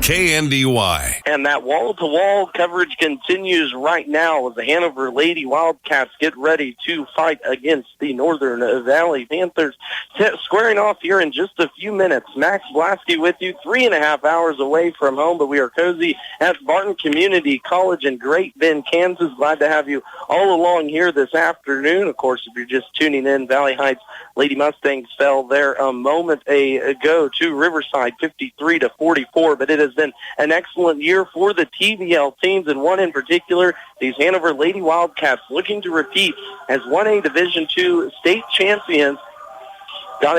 KNDY. And that wall-to-wall coverage continues right now as the Hanover Lady Wildcats get ready to fight against the Northern Valley Panthers. Squaring off here in just a few minutes. Max Blasky with you, 3.5 hours away from home, but we are cozy at Barton Community College in Great Bend, Kansas. Glad to have you all along here this afternoon. Of course, if you're just tuning in, Valley Heights Lady Mustangs fell there a moment ago to Riverside 53-44, but it has been an excellent year for the TVL teams, and one in particular, these Hanover Lady Wildcats looking to repeat as 1A Division II state champions. Got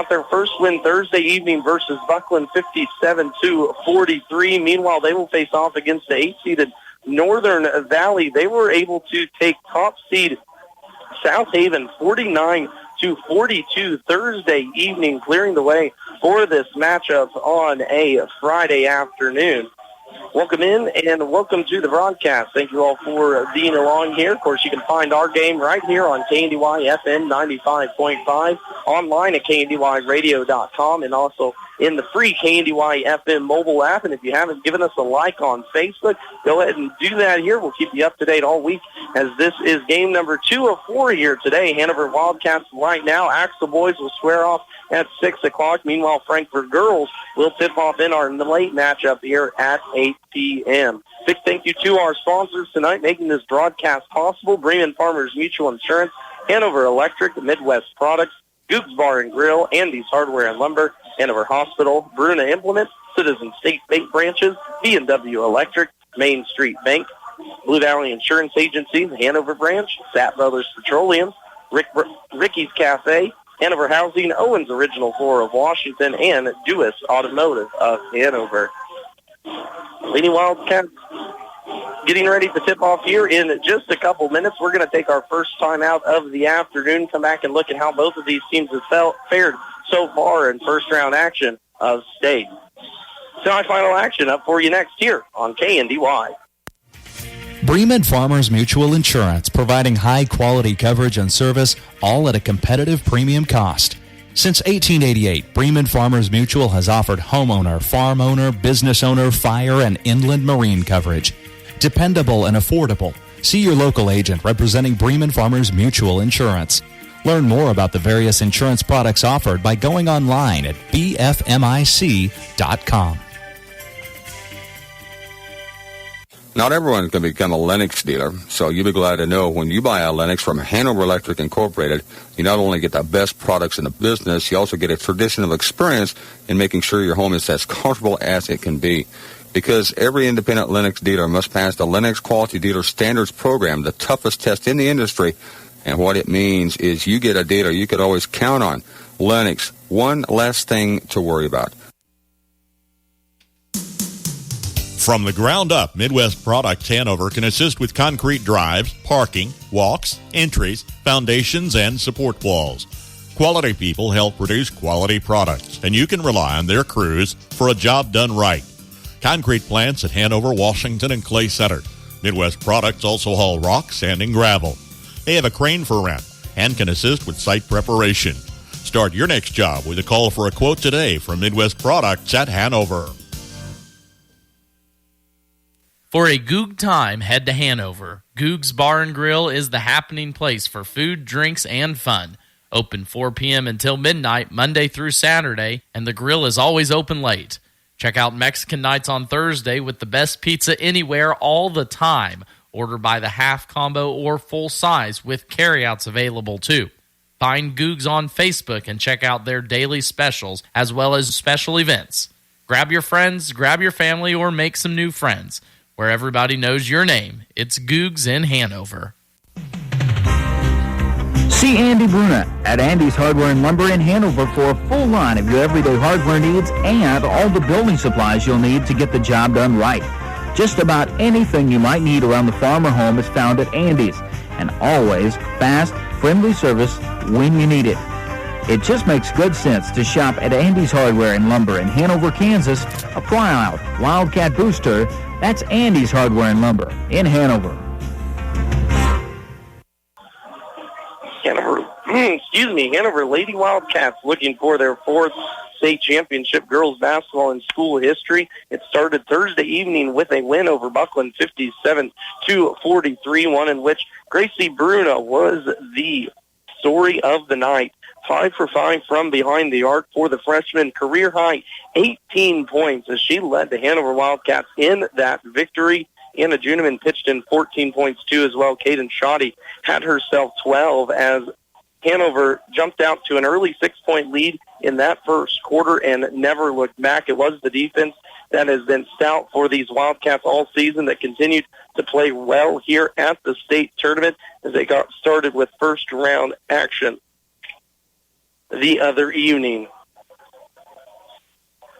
their first win Thursday evening versus Buckland 57-43. Meanwhile, they will face off against the 8-seeded Northern Valley. They were able to take top seed South Haven 49-42 Thursday evening, clearing the way for this matchup on a Friday afternoon. Welcome in and welcome to the broadcast. Thank you all for being along here. Of course, you can find our game right here on KNDY FM 95.5, online at KNDYradio.com, and also in the free KNDY FM mobile app. And if you haven't given us a like on Facebook, go ahead and do that here. We'll keep you up to date all week as this is game number 2 of 4 here today. Hanover Wildcats right now. Axel boys will square off at 6 o'clock. Meanwhile, Frankfort girls will tip off in our late matchup here at 8 p.m. Big thank you to our sponsors tonight making this broadcast possible: Bremen Farmers Mutual Insurance, Hanover Electric, Midwest Products, Goog's Bar and Grill, Andy's Hardware and Lumber, Hanover Hospital, Bruna Implement, Citizen State Bank branches, B&W Electric, Main Street Bank, Blue Valley Insurance Agency, the Hanover branch, Sapp Brothers Petroleum, Ricky's Cafe, Hanover Housing, Owens Original Floor of Washington, and Dewis Automotive of Hanover. Lady Wildcats getting ready to tip off here in just a couple minutes. We're going to take our first time out of the afternoon, come back and look at how both of these teams have fared so far in first-round action of state. Semifinal action up for you next here on KNDY. Bremen Farmers Mutual Insurance, providing high-quality coverage and service, all at a competitive premium cost. Since 1888, Bremen Farmers Mutual has offered homeowner, farm owner, business owner, fire, and inland marine coverage. Dependable and affordable. See your local agent representing Bremen Farmers Mutual Insurance. Learn more about the various insurance products offered by going online at bfmic.com. Not everyone can become a Lennox dealer, so you'll be glad to know when you buy a Lennox from Hanover Electric Incorporated, you not only get the best products in the business, you also get a tradition of experience in making sure your home is as comfortable as it can be. Because every independent Lennox dealer must pass the Lennox Quality Dealer Standards Program, the toughest test in the industry. And what it means is you get a dealer you could always count on. Lennox, one less thing to worry about. From the ground up, Midwest Products Hanover can assist with concrete drives, parking, walks, entries, foundations, and support walls. Quality people help produce quality products, and you can rely on their crews for a job done right. Concrete plants at Hanover, Washington, and Clay Center. Midwest Products also haul rock, sand, and gravel. They have a crane for rent and can assist with site preparation. Start your next job with a call for a quote today from Midwest Products at Hanover. For a Goog time, head to Hanover. Goog's Bar and Grill is the happening place for food, drinks, and fun. Open 4 p.m. until midnight, Monday through Saturday, and the grill is always open late. Check out Mexican nights on Thursday with the best pizza anywhere all the time. Order by the half combo or full size with carryouts available too. Find Googs on Facebook and check out their daily specials as well as special events. Grab your friends, grab your family, or make some new friends. Where everybody knows your name, it's Googs in Hanover. See Andy Bruna at Andy's Hardware and Lumber in Hanover for a full line of your everyday hardware needs and all the building supplies you'll need to get the job done right. Just about anything you might need around the farm or home is found at Andy's, and always fast, friendly service when you need it. It just makes good sense to shop at Andy's Hardware and Lumber in Hanover, Kansas, a proud Wildcat booster. That's Andy's Hardware and Lumber in Hanover. Hanover Lady Wildcats looking for their fourth state championship girls basketball in school history. It started Thursday evening with a win over Buckland 57-43, one in which Gracie Bruna was the story of the night. 5 for 5 from behind the arc for the freshman, career high 18 points as she led the Hanover Wildcats in that victory. Anna Juniman pitched in 14 points too as well. Kaden Shoddy had herself 12 as Hanover jumped out to an early 6-point lead in that first quarter and never looked back. It was the defense that has been stout for these Wildcats all season that continued to play well here at the state tournament as they got started with first-round action the other evening.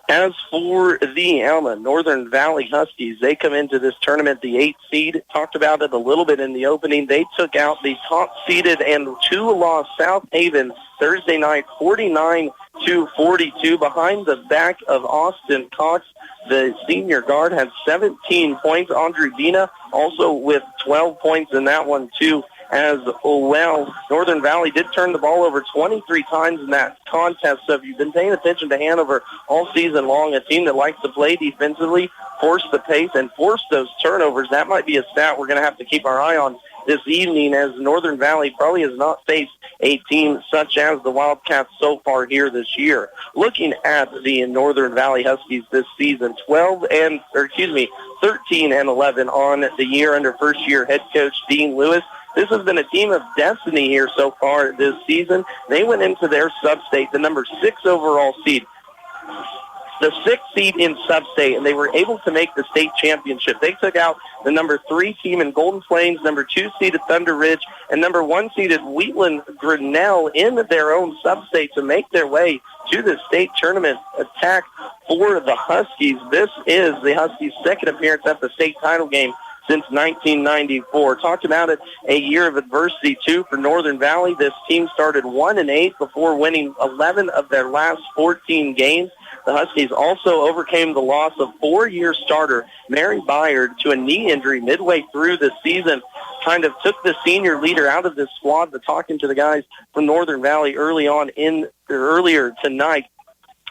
As for the Alma Northern Valley Huskies, they come into this tournament the 8th seed. Talked about it a little bit in the opening. They took out the top-seeded and 2-loss South Haven Thursday night, 49-42, behind the back of Austin Cox. The senior guard had 17 points. Audrey Vina also with 12 points in that one, too, as well. Northern Valley did turn the ball over 23 times in that contest. So if you've been paying attention to Hanover all season long, a team that likes to play defensively, force the pace, and force those turnovers, that might be a stat we're going to have to keep our eye on this evening, as Northern Valley probably has not faced a team such as the Wildcats so far here this year. Looking at the Northern Valley Huskies this season, 13-11 on the year under first-year head coach Dean Lewis. This has been a team of destiny here so far this season. They went into their sub-state, the number 6 overall seed, the 6th seed in sub-state, and they were able to make the state championship. They took out the number 3 team in Golden Plains, number 2 seeded Thunder Ridge, and number 1 seeded Wheatland Grinnell in their own sub-state to make their way to the state tournament attack for the Huskies. This is the Huskies' second appearance at the state title game since 1994. Talked about it, a year of adversity, too, for Northern Valley. This team started 1-8 before winning 11 of their last 14 games. The Huskies also overcame the loss of 4-year starter Mary Byard to a knee injury midway through the season. Kind of took the senior leader out of this squad, but talking to the guys from Northern Valley earlier tonight,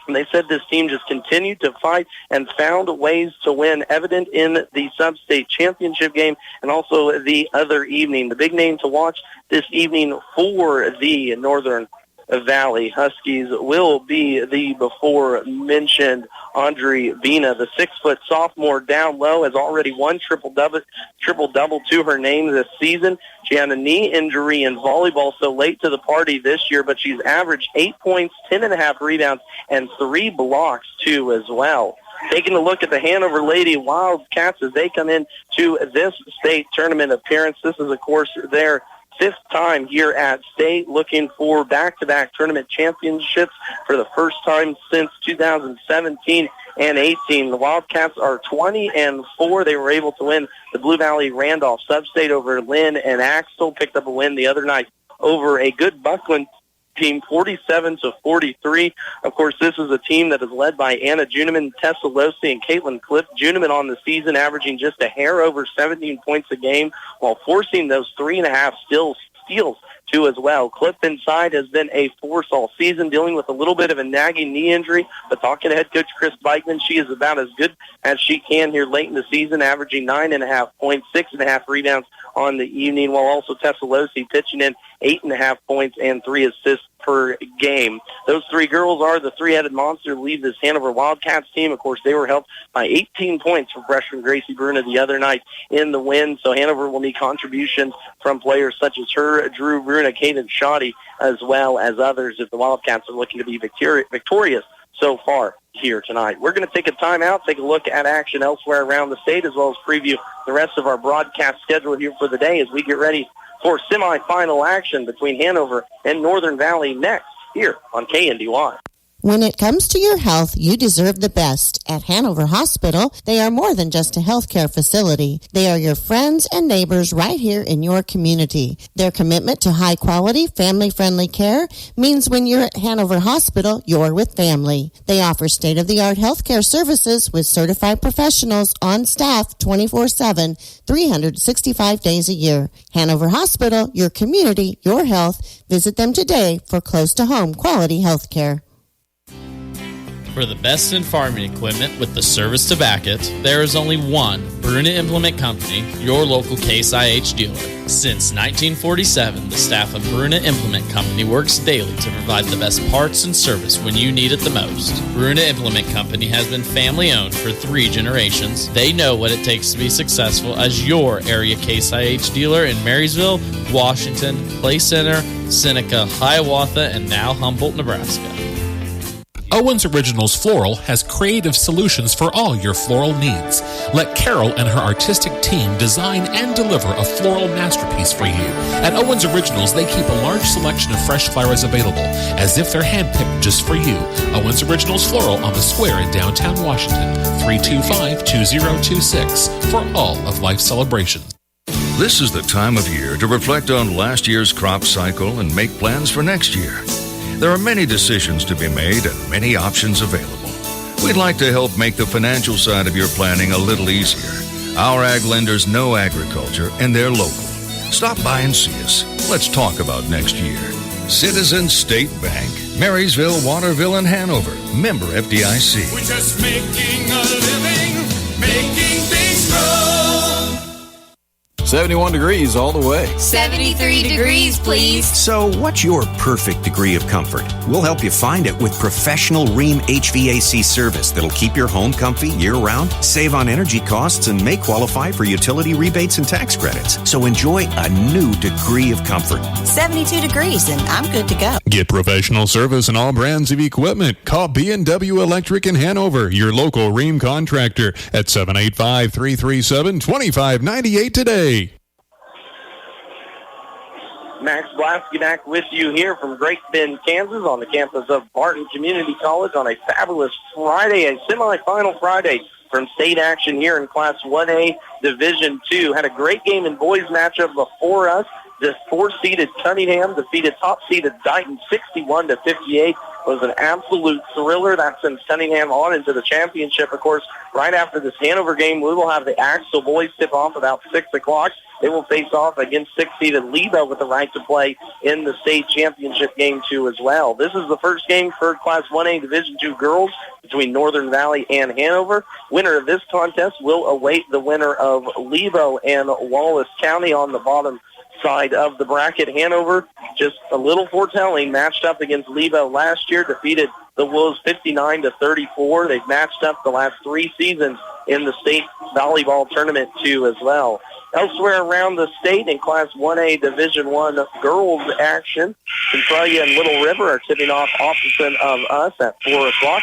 and they said this team just continued to fight and found ways to win, evident in the sub-state championship game and also the other evening. The big name to watch this evening for the Northern Valley Huskies will be the before-mentioned Audrey Vina. The 6-foot sophomore down low has already won triple-double to her name this season. She had a knee injury in volleyball so late to the party this year, but she's averaged 8 points, 10.5 rebounds, and 3 blocks, too, as well. Taking a look at the Hanover Lady Wildcats as they come in to this state tournament appearance. This is, of course, their 5th time here at state, looking for back-to-back tournament championships for the first time since 2017 and 18. The Wildcats are 20-4. They were able to win the Blue Valley Randolph sub-state over Lynn and Axtell. Picked up a win the other night over a good Buckland team, 47-43. Of course, this is a team that is led by Anna Juniman, Tessa Losey, and Caitlin Cliff. Juniman on the season averaging just a hair over 17 points a game while forcing those 3.5 steals too as well. Cliff inside has been a force all season, dealing with a little bit of a nagging knee injury, but talking to head coach Chris Bikeman, she is about as good as she can here late in the season, averaging 9.5 points, 6.5 rebounds on the evening, while also Tessa Losey pitching in 8.5 points and 3 assists per game. Those 3 girls are the three-headed monster to lead this Hanover Wildcats team. Of course, they were helped by 18 points from freshman Gracie Bruna the other night in the win, so Hanover will need contributions from players such as her, Drew Bruna, Kaden Shoddy, as well as others if the Wildcats are looking to be victorious so far here tonight. We're going to take a timeout, take a look at action elsewhere around the state, as well as preview the rest of our broadcast schedule here for the day as we get ready for semifinal action between Hanover and Northern Valley next here on KNDY. When it comes to your health, you deserve the best. At Hanover Hospital, they are more than just a healthcare facility. They are your friends and neighbors right here in your community. Their commitment to high-quality, family-friendly care means when you're at Hanover Hospital, you're with family. They offer state-of-the-art healthcare services with certified professionals on staff 24/7, 365 days a year. Hanover Hospital, your community, your health. Visit them today for close-to-home quality healthcare. For the best in farming equipment with the service to back it, there is only one Bruna Implement Company, your local Case IH dealer. Since 1947, the staff of Bruna Implement Company works daily to provide the best parts and service when you need it the most. Bruna Implement Company has been family-owned for 3 generations. They know what it takes to be successful as your area Case IH dealer in Marysville, Washington, Clay Center, Seneca, Hiawatha, and now Humboldt, Nebraska. Owens Originals Floral has creative solutions for all your floral needs. Let Carol and her artistic team design and deliver a floral masterpiece for you. At Owens Originals, they keep a large selection of fresh flowers available, as if they're handpicked just for you. Owens Originals Floral on the Square in downtown Washington, 325-2026 for all of life's celebrations. This is the time of year to reflect on last year's crop cycle and make plans for next year. There are many decisions to be made and many options available. We'd like to help make the financial side of your planning a little easier. Our ag lenders know agriculture and they're local. Stop by and see us. Let's talk about next year. Citizens State Bank, Marysville, Waterville, and Hanover. Member FDIC. We're just making a living, making things grow. 71 degrees all the way. 73 degrees, please. So what's your perfect degree of comfort? We'll help you find it with professional Rheem HVAC service that'll keep your home comfy year-round, save on energy costs, and may qualify for utility rebates and tax credits. So enjoy a new degree of comfort. 72 degrees, and I'm good to go. Get professional service in all brands of equipment. Call B&W Electric in Hanover, your local Rheem contractor, at 785-337-2598 today. Max Blasky back with you here from Great Bend, Kansas on the campus of Barton Community College on a fabulous Friday, a semifinal Friday from state action here in Class 1A Division II. Had a great game in boys matchup before us. The 4-seeded Cunningham defeated top-seeded Dighton 61-58. Was an absolute thriller. That sends Cunningham on into the championship. Of course, right after this Hanover game, we will have the Axel boys tip off about 6 o'clock. They will face off against 6-seeded Lebo with the right to play in the state championship game, too, as well. This is the first game for Class 1A Division II girls between Northern Valley and Hanover. Winner of this contest will await the winner of Lebo and Wallace County on the bottom side of the bracket. Hanover, just a little foretelling, matched up against Lebo last year, defeated the Wolves 59-34. They've matched up the last 3 seasons in the state volleyball tournament, too, as well. Elsewhere around the state in Class 1A Division I girls action, Centralia and Little River are tipping off opposite of us at 4 o'clock.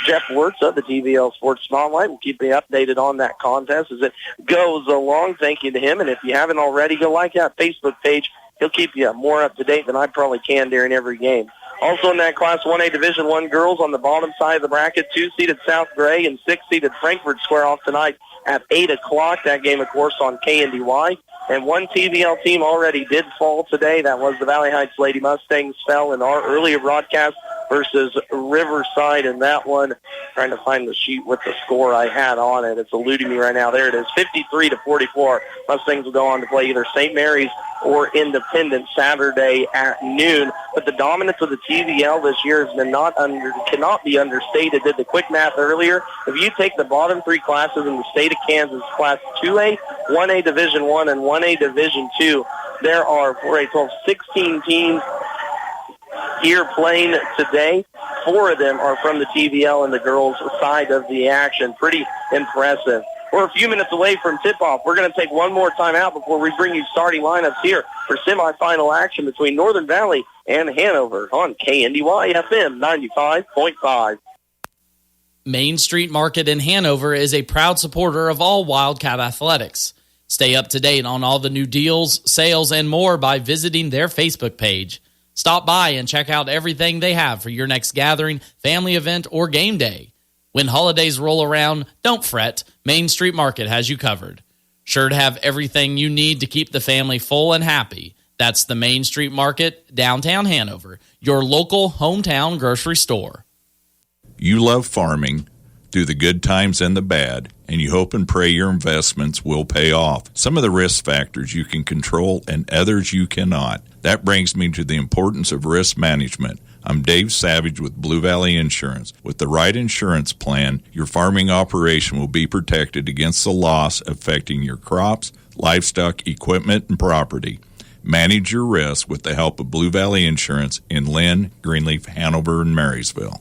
Jeff Wirtz of the TVL Sports Spotlight will keep you updated on that contest as it goes along. Thank you to him. And if you haven't already, go like that Facebook page. He'll keep you more up to date than I probably can during every game. Also in that Class 1A Division I girls on the bottom side of the bracket, 2-seeded South Gray and 6-seeded Frankfort square off tonight at 8 o'clock. That game, of course, on KNDY. And one TVL team already did fall today. That was the Valley Heights Lady Mustangs fell in our earlier broadcast versus Riverside. And that one, trying to find the sheet with the score I had on it. It's eluding me right now. There it is, 53-44. Mustangs will go on to play either St. Mary's or Independent Saturday at noon. But the dominance of the TVL this year has been cannot be understated. Did the quick math earlier. If you take the bottom 3 classes in the state of Kansas, Class 2A, 1A Division I, and 1A Division II, there are, for a total of 16 teams here playing today. 4 of them are from the TVL and the girls' side of the action. Pretty impressive. We're a few minutes away from tip-off. We're going to take one more time out before we bring you starting lineups here for semifinal action between Northern Valley and Hanover on KNDY FM 95.5. Main Street Market in Hanover is a proud supporter of all Wildcat athletics. Stay up to date on all the new deals, sales, and more by visiting their Facebook page. Stop by and check out everything they have for your next gathering, family event, or game day. When holidays roll around, don't fret. Main Street Market has you covered. Sure to have everything you need to keep the family full and happy. That's the Main Street Market, downtown Hanover, your local hometown grocery store. You love farming through the good times and the bad, and you hope and pray your investments will pay off. Some of the risk factors you can control and others you cannot. That brings me to the importance of risk management. I'm Dave Savage with Blue Valley Insurance. With the right insurance plan, your farming operation will be protected against the loss affecting your crops, livestock, equipment, and property. Manage your risk with the help of Blue Valley Insurance in Lynn, Greenleaf, Hanover, and Marysville.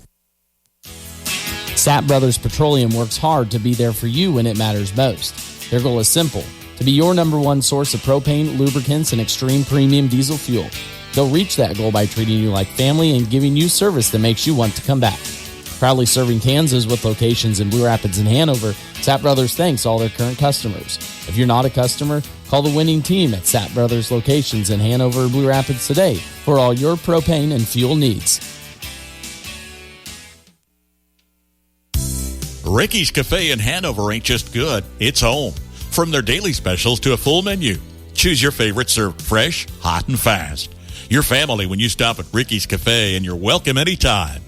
Sapp Brothers Petroleum works hard to be there for you when it matters most. Their goal is simple, to be your number one source of propane, lubricants, and extreme premium diesel fuel. They'll reach that goal by treating you like family and giving you service that makes you want to come back. Proudly serving Kansas with locations in Blue Rapids and Hanover, Sapp Brothers thanks all their current customers. If you're not a customer, call the winning team at Sapp Brothers locations in Hanover, Blue Rapids today for all your propane and fuel needs. Ricky's Cafe in Hanover ain't just good, it's home. From their daily specials to a full menu, choose your favorite served fresh, hot, and fast. Your family when you stop at Ricky's Cafe, and you're welcome anytime.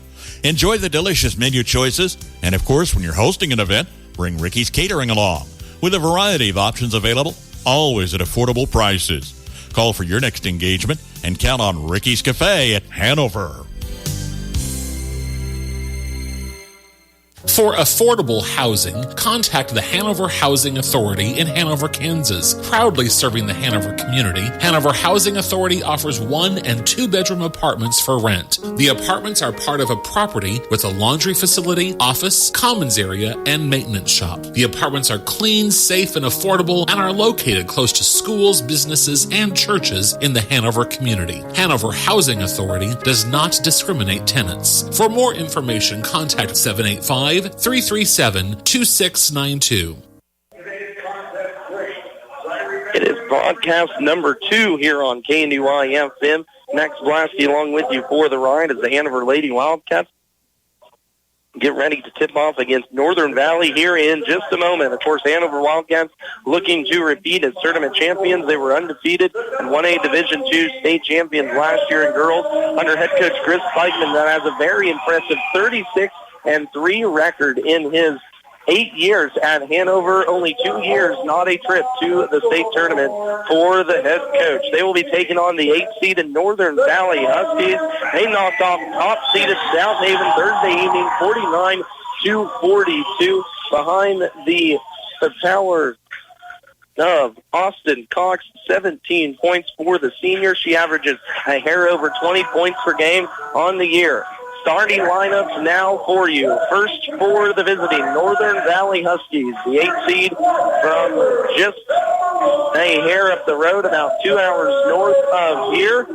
Enjoy the delicious menu choices, and of course, when you're hosting an event, bring Ricky's Catering along. With a variety of options available, always at affordable prices. Call for your next engagement and count on Ricky's Cafe at Hanover. For affordable housing, contact the Hanover Housing Authority in Hanover, Kansas. Proudly serving the Hanover community, Hanover Housing Authority offers 1- and 2-bedroom apartments for rent. The apartments are part of a property with a laundry facility, office, commons area, and maintenance shop. The apartments are clean, safe, and affordable and are located close to schools, businesses, and churches in the Hanover community. Hanover Housing Authority does not discriminate tenants. For more information, contact 785-337-2692. It is broadcast number 2 here on KNDY FM. Max Blasky along with you for the ride as the Hanover Lady Wildcats get ready to tip off against Northern Valley here in just a moment. Of course, Hanover Wildcats looking to repeat as tournament champions. They were undefeated and 1A Division II state champions last year in girls under head coach Chris Spikeman that has a very impressive 36-3 record in his 8 years at Hanover, only 2 years, not a trip to the state tournament for the head coach. They will be taking on the 8th-seeded Northern Valley Huskies. They knocked off top-seeded South Haven Thursday evening, 49-42, behind the tower of Austin Cox, 17 points for the senior. She averages a hair over 20 points per game on the year. Starting lineups now for you. First for the visiting Northern Valley Huskies, the 8th seed from just a hair up the road, about 2 hours north of here.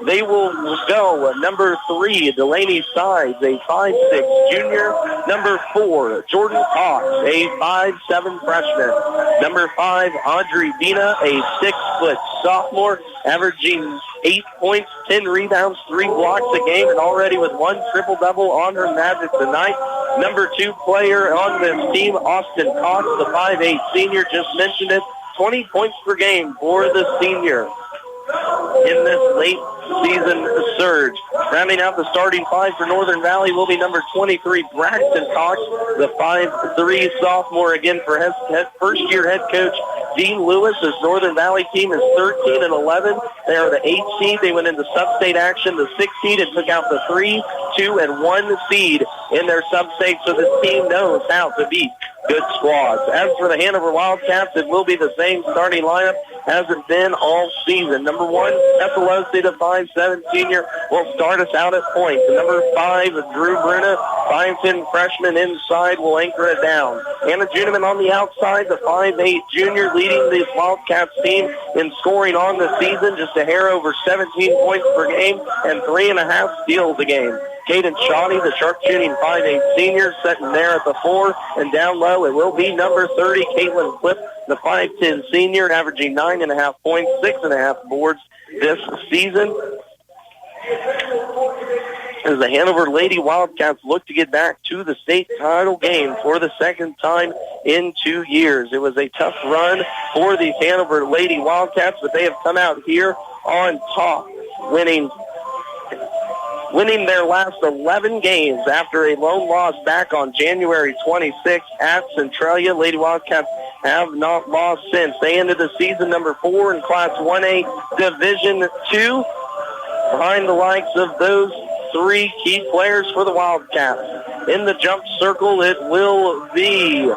They will go number 3, Delaney Sides, a 5'6 junior. Number 4, Jordan Cox, a 5'7 freshman. Number 5, Audrey Vina, a 6-foot sophomore, averaging 8 points, 10 rebounds, 3 blocks a game, and already with 1 triple-double on her magic tonight. Number 2 player on this team, Austin Cox, the 5'8 senior, just mentioned it, 20 points per game for the senior in this late season surge. Rounding out the starting 5 for Northern Valley will be number 23, Braxton Cox, the 5'3 sophomore, again for first-year head coach Dean Lewis. This Northern Valley team is 13-11. They are the 8th seed. They went into sub-state action, the 6th seed, and took out the 3, 2, and 1 seed in their sub-state, so this team knows how to beat good squads. As for the Hanover Wildcats, it will be the same starting lineup as it's been all season. Number 1, Epilose, the 5'7 senior, will start us out at point. Number 5, Drew Bruna, 5'10 freshman inside, will anchor it down. Anna Juneman on the outside, the 5'8 junior, leading this Wildcats team in scoring on the season, just a hair over 17 points per game and 3.5 steals a game. Caden Shoddy, the sharpshooting 5'8 senior, sitting there at the 4, and down low it will be number 30, Caitlin Clipp, the 5'10 senior, averaging 9.5 points, 6.5 boards this season. as the Hanover Lady Wildcats look to get back to the state title game for the second time in 2 years. It was a tough run for these Hanover Lady Wildcats, but they have come out here on top, winning their last 11 games after a lone loss back on January 26th at Centralia. Lady Wildcats have not lost since. They ended the season number 4 in Class 1A Division II, behind the likes of those 3 key players for the Wildcats. In the jump circle, it will be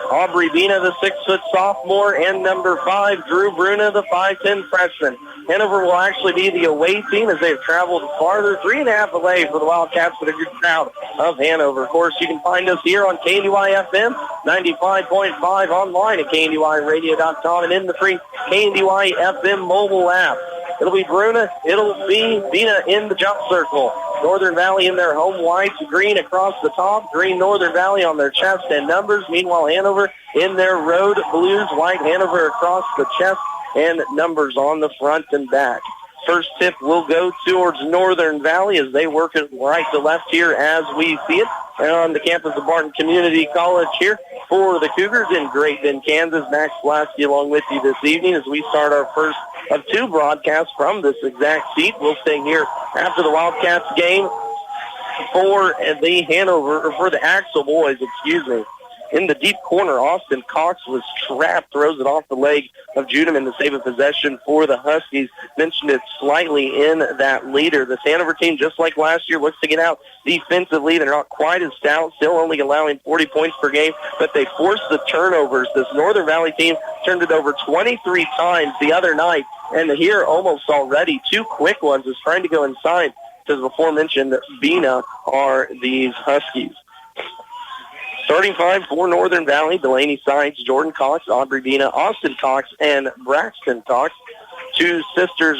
Aubrey Bina, the 6-foot sophomore, and number 5, Drew Bruna, the 5'10 freshman. Hanover will actually be the away team as they've traveled farther, 3.5 away for the Wildcats, but a good crowd of Hanover. Of course, you can find us here on KNDY FM, 95.5 online at KNDYradio.com, and in the free KNDY FM mobile app. It'll be Bruna. It'll be Bina in the jump circle. Northern Valley in their home whites, green across the top, green Northern Valley on their chest and numbers. Meanwhile, Hanover in their road blues, white Hanover across the chest and numbers on the front and back. First tip will go towards Northern Valley as they work it right to left here as we see it on the campus of Barton Community College here for the Cougars in Great Bend, Kansas. Max Pulaski along with you this evening as we start our first of 2 broadcasts from this exact seat. We'll stay here after the Wildcats game for the Hanover, or for the Axel boys, In the deep corner, Austin Cox was trapped, throws it off the leg of Judeman to save a possession for the Huskies. Mentioned it slightly in that leader. The Hanover team, just like last year, looks to get out defensively. They're not quite as stout, still only allowing 40 points per game, but they force the turnovers. This Northern Valley team turned it over 23 times the other night, and here almost already 2 quick ones is trying to go inside to the before-mentioned Bina are these Huskies. Starting 5 for Northern Valley, Delaney Sides, Jordan Cox, Aubrey Bina, Austin Cox, and Braxton Cox. 2 sets of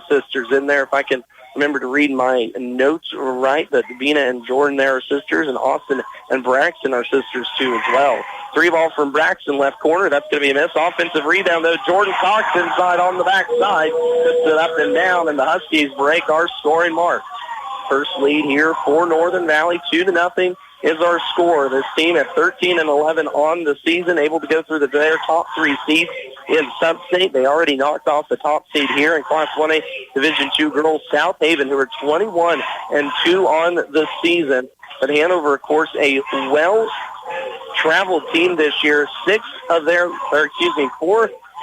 sisters in there, if I can remember to read my notes right, that Bina and Jordan there are sisters, and Austin and Braxton are sisters too as well. 3 ball from Braxton, left corner. That's going to be a miss. Offensive rebound, though. Jordan Cox inside on the backside. Puts it up and down, and the Huskies break our scoring mark. First lead here for Northern Valley, 2-0. Is our score. This team at 13-11 on the season, able to go through their top 3 seeds in Sub-State. They already knocked off the top seed here in Class 1A Division II girls, South Haven, who are 21-2 on the season. But Hanover, of course, a well-traveled team this year. 4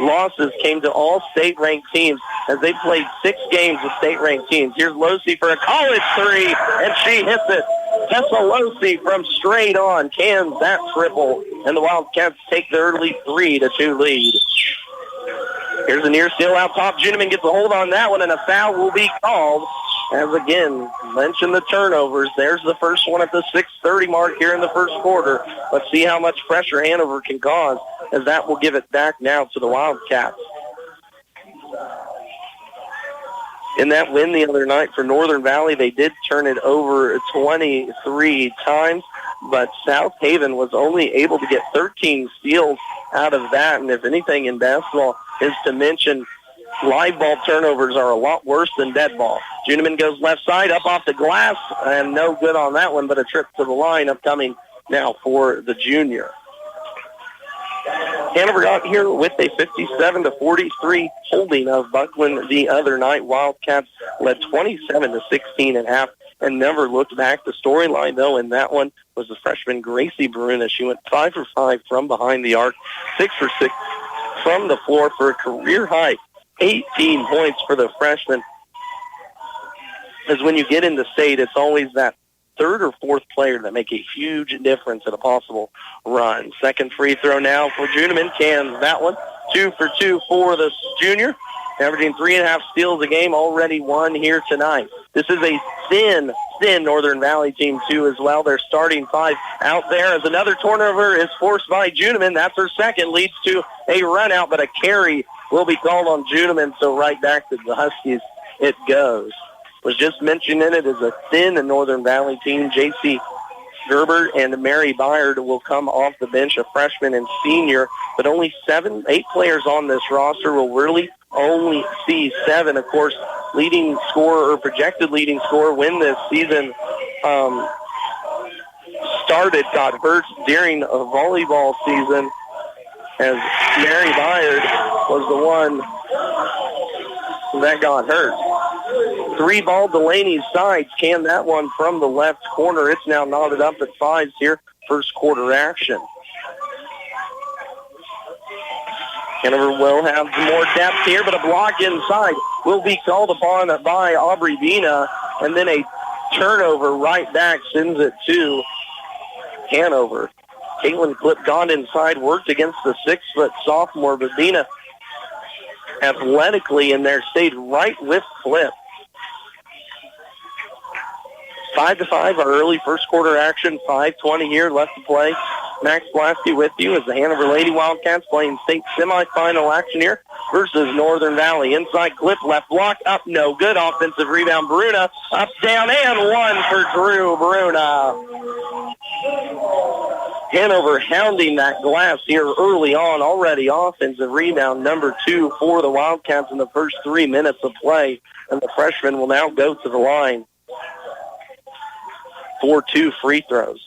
losses came to all state-ranked teams as they played 6 games with state-ranked teams. Here's Losey for a college 3, and she hits it. Tessa Losey from straight on cans that triple, and the Wildcats take the early 3-2 lead. Here's a near steal out top. Juneman gets a hold on that one, and a foul will be called. As again, mentioned the turnovers. There's the first one at the 6:30 mark here in the first quarter. Let's see how much pressure Hanover can cause, as that will give it back now to the Wildcats. In that win the other night for Northern Valley, they did turn it over 23 times, but South Haven was only able to get 13 steals out of that. And if anything in basketball is to mention, live ball turnovers are a lot worse than dead ball. Juneman goes left side, up off the glass, and no good on that one, but a trip to the line upcoming now for the junior. Hanover got here with a 57-43 holding of Buckland the other night. Wildcats led 27-16 at half and never looked back. The storyline, though, in that one was the freshman Gracie Bruna. She went 5 for 5 from behind the arc, 6 for 6 from the floor for a career high 18 points for the freshman. As when you get into state, it's always that third or fourth player that make a huge difference in a possible run. Second free throw now for Juneman. Cans that one. 2 for 2 for the junior. Averaging 3.5 steals a game, already won here tonight. This is a thin Northern Valley team, too, as well. They're starting 5 out there as another turnover is forced by Juneman. That's her second, leads to a run out, but a carry will be called on Juneman, so right back to the Huskies it goes. Was just mentioning it as a thin Northern Valley team. J.C. Gerber and Mary Byard will come off the bench, a freshman and senior, but only 8 players on this roster will really only see 7. Of course, leading scorer or projected leading scorer when this season started, got hurt during a volleyball season, as Mary Byard was the one that got hurt. 3-ball Delaney's sides. Can that one from the left corner. It's now knotted up at 5s here. First quarter action. Hanover will have more depth here, but a block inside will be called upon by Aubrey Bina, and then a turnover right back sends it to Hanover. Caitlin Clip gone inside, worked against the 6-foot sophomore, but Bina athletically in there stayed right with Clip. 5-5, our early first quarter action. 5:20 here left to play. Max Blasky with you as the Hanover Lady Wildcats playing state semifinal action here versus Northern Valley. Inside Clip, left block, up, no good. Offensive rebound, Bruna, up, down, and one for Drew Bruna. Hanover hounding that glass here early on. Already offensive rebound number 2 for the Wildcats in the first 3 minutes of play. And the freshman will now go to the line for 2 free throws.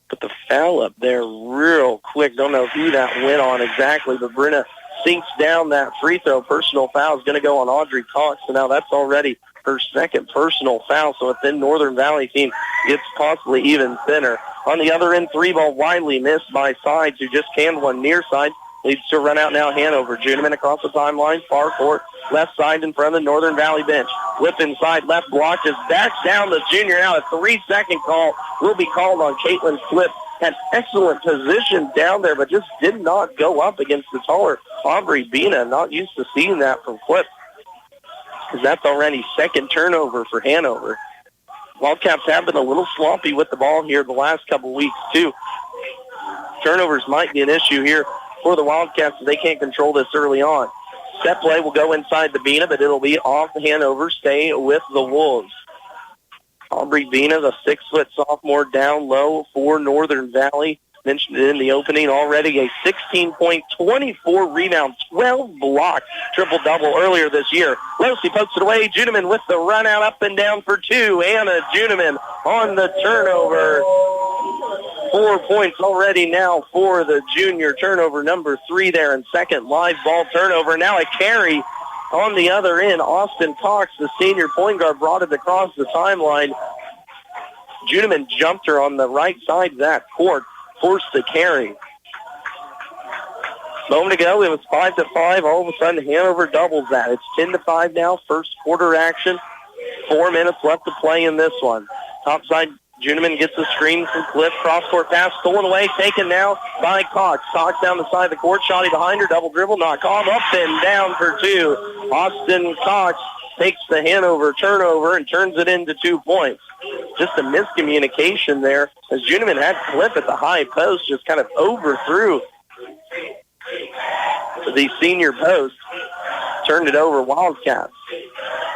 Put the foul up there real quick. Don't know who that went on exactly, but Bruna sinks down that free throw. Personal foul is going to go on Audrey Cox, so now that's already her second personal foul. So if the Northern Valley team gets possibly even thinner. On the other end, 3-ball Wiley missed by Sides, who just canned one near side. Leads to a run out now, Hanover. Juneman across the timeline, far court, left side in front of the Northern Valley bench. Whip inside, left block, just backs down the junior. Now a 3-second call will be called on Caitlin Flip. Had excellent position down there, but just did not go up against the taller Aubrey Bina. Not used to seeing that from Flip, because that's already second turnover for Hanover. Wildcats have been a little sloppy with the ball here the last couple weeks, too. Turnovers might be an issue here for the Wildcats if they can't control this early on. Set play will go inside the Bina, but it'll be off Hanover. Stay with the Wolves. Aubrey Bina, the 6-foot sophomore, down low for Northern Valley. Mentioned it in the opening already. A 16-point, 24 rebound, 12 block triple-double earlier this year. Losey pokes it away. Juneman with the run out up and down for 2. Anna Juneman on the turnover. 4 points already now for the junior. Turnover number 3 there, and second live ball turnover. Now a carry on the other end. Austin Cox, the senior point guard, brought it across the timeline. Juneman jumped her on the right side of that court, forced the carry. Moment ago, it was 5-5. All of a sudden, Hanover doubles that. It's 10-5 now, first quarter action. 4 minutes left to play in this one. Topside, Juneman gets the screen from Cliff. Cross-court pass stolen away, taken now by Cox. Cox down the side of the court. Shotty behind her. Double dribble, not called. Up and down for 2. Austin Cox takes the Hanover turnover and turns it into 2 points. Just a miscommunication there as Juneman had Cliff at the high post, just kind of overthrew the senior post. Turned it over Wildcats.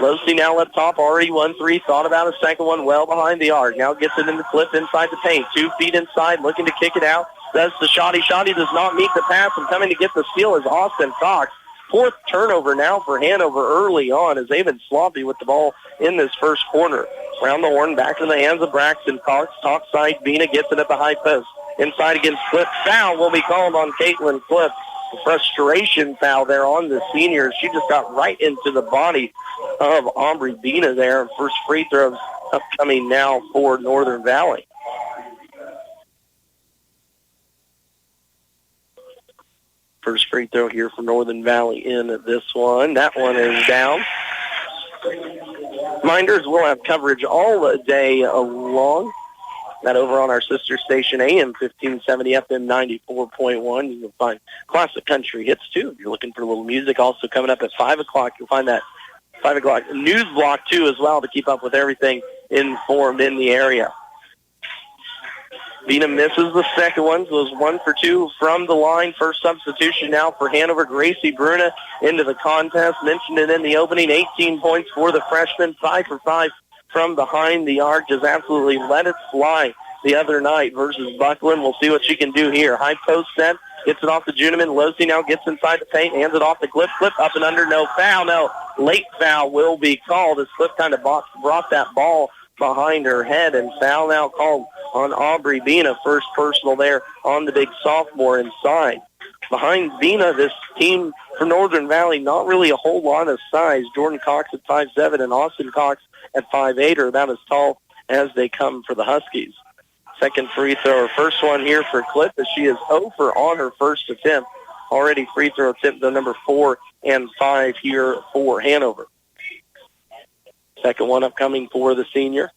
Losey now up top, already 1-3, thought about a second one well behind the arc. Now gets it into Cliff inside the paint. 2 feet inside, looking to kick it out. Does the Shotty. Shotty does not meet the pass, and coming to get the steal is Austin Cox. 4th turnover now for Hanover early on as they've been sloppy with the ball in this first quarter. Round the horn, back in the hands of Braxton Cox. Top side, Bina gets it at the high post. Inside against Cliff. Foul will be called on Caitlin Cliff. Frustration foul there on the senior. She just got right into the body of Aubrey Bina there. First free throws upcoming now for Northern Valley. First free throw here for Northern Valley in this one. That one is down. Reminders, we'll have coverage all day long. That over on our sister station, AM 1570, FM 94.1. You can find classic country hits, too, if you're looking for a little music. Also coming up at 5 o'clock, you'll find that 5 o'clock news block, too, as well, to keep up with everything informed in the area. Bina misses the second one, so it was 1 for 2 from the line. First substitution now for Hanover. Gracie Bruna into the contest. Mentioned it in the opening. 18 points for the freshman. 5 for 5 from behind the arc. Just absolutely let it fly the other night versus Buckland. We'll see what she can do here. High post set. Gets it off to Juneman. Losey now gets inside the paint, hands it off to Cliff. Cliff up and under, no foul. No, late foul will be called as Cliff kind of brought that ball behind her head, and foul now called on Aubrey Bina. First personal there on the big sophomore inside. Behind Bina, this team for Northern Valley, not really a whole lot of size. Jordan Cox at 5'7", and Austin Cox at 5'8", are about as tall as they come for the Huskies. Second free throw, her first one here for Cliff, as she is 0 for on her first attempt. Already free throw attempt to number 4 and 5 here for Hanover. Second one upcoming for the senior.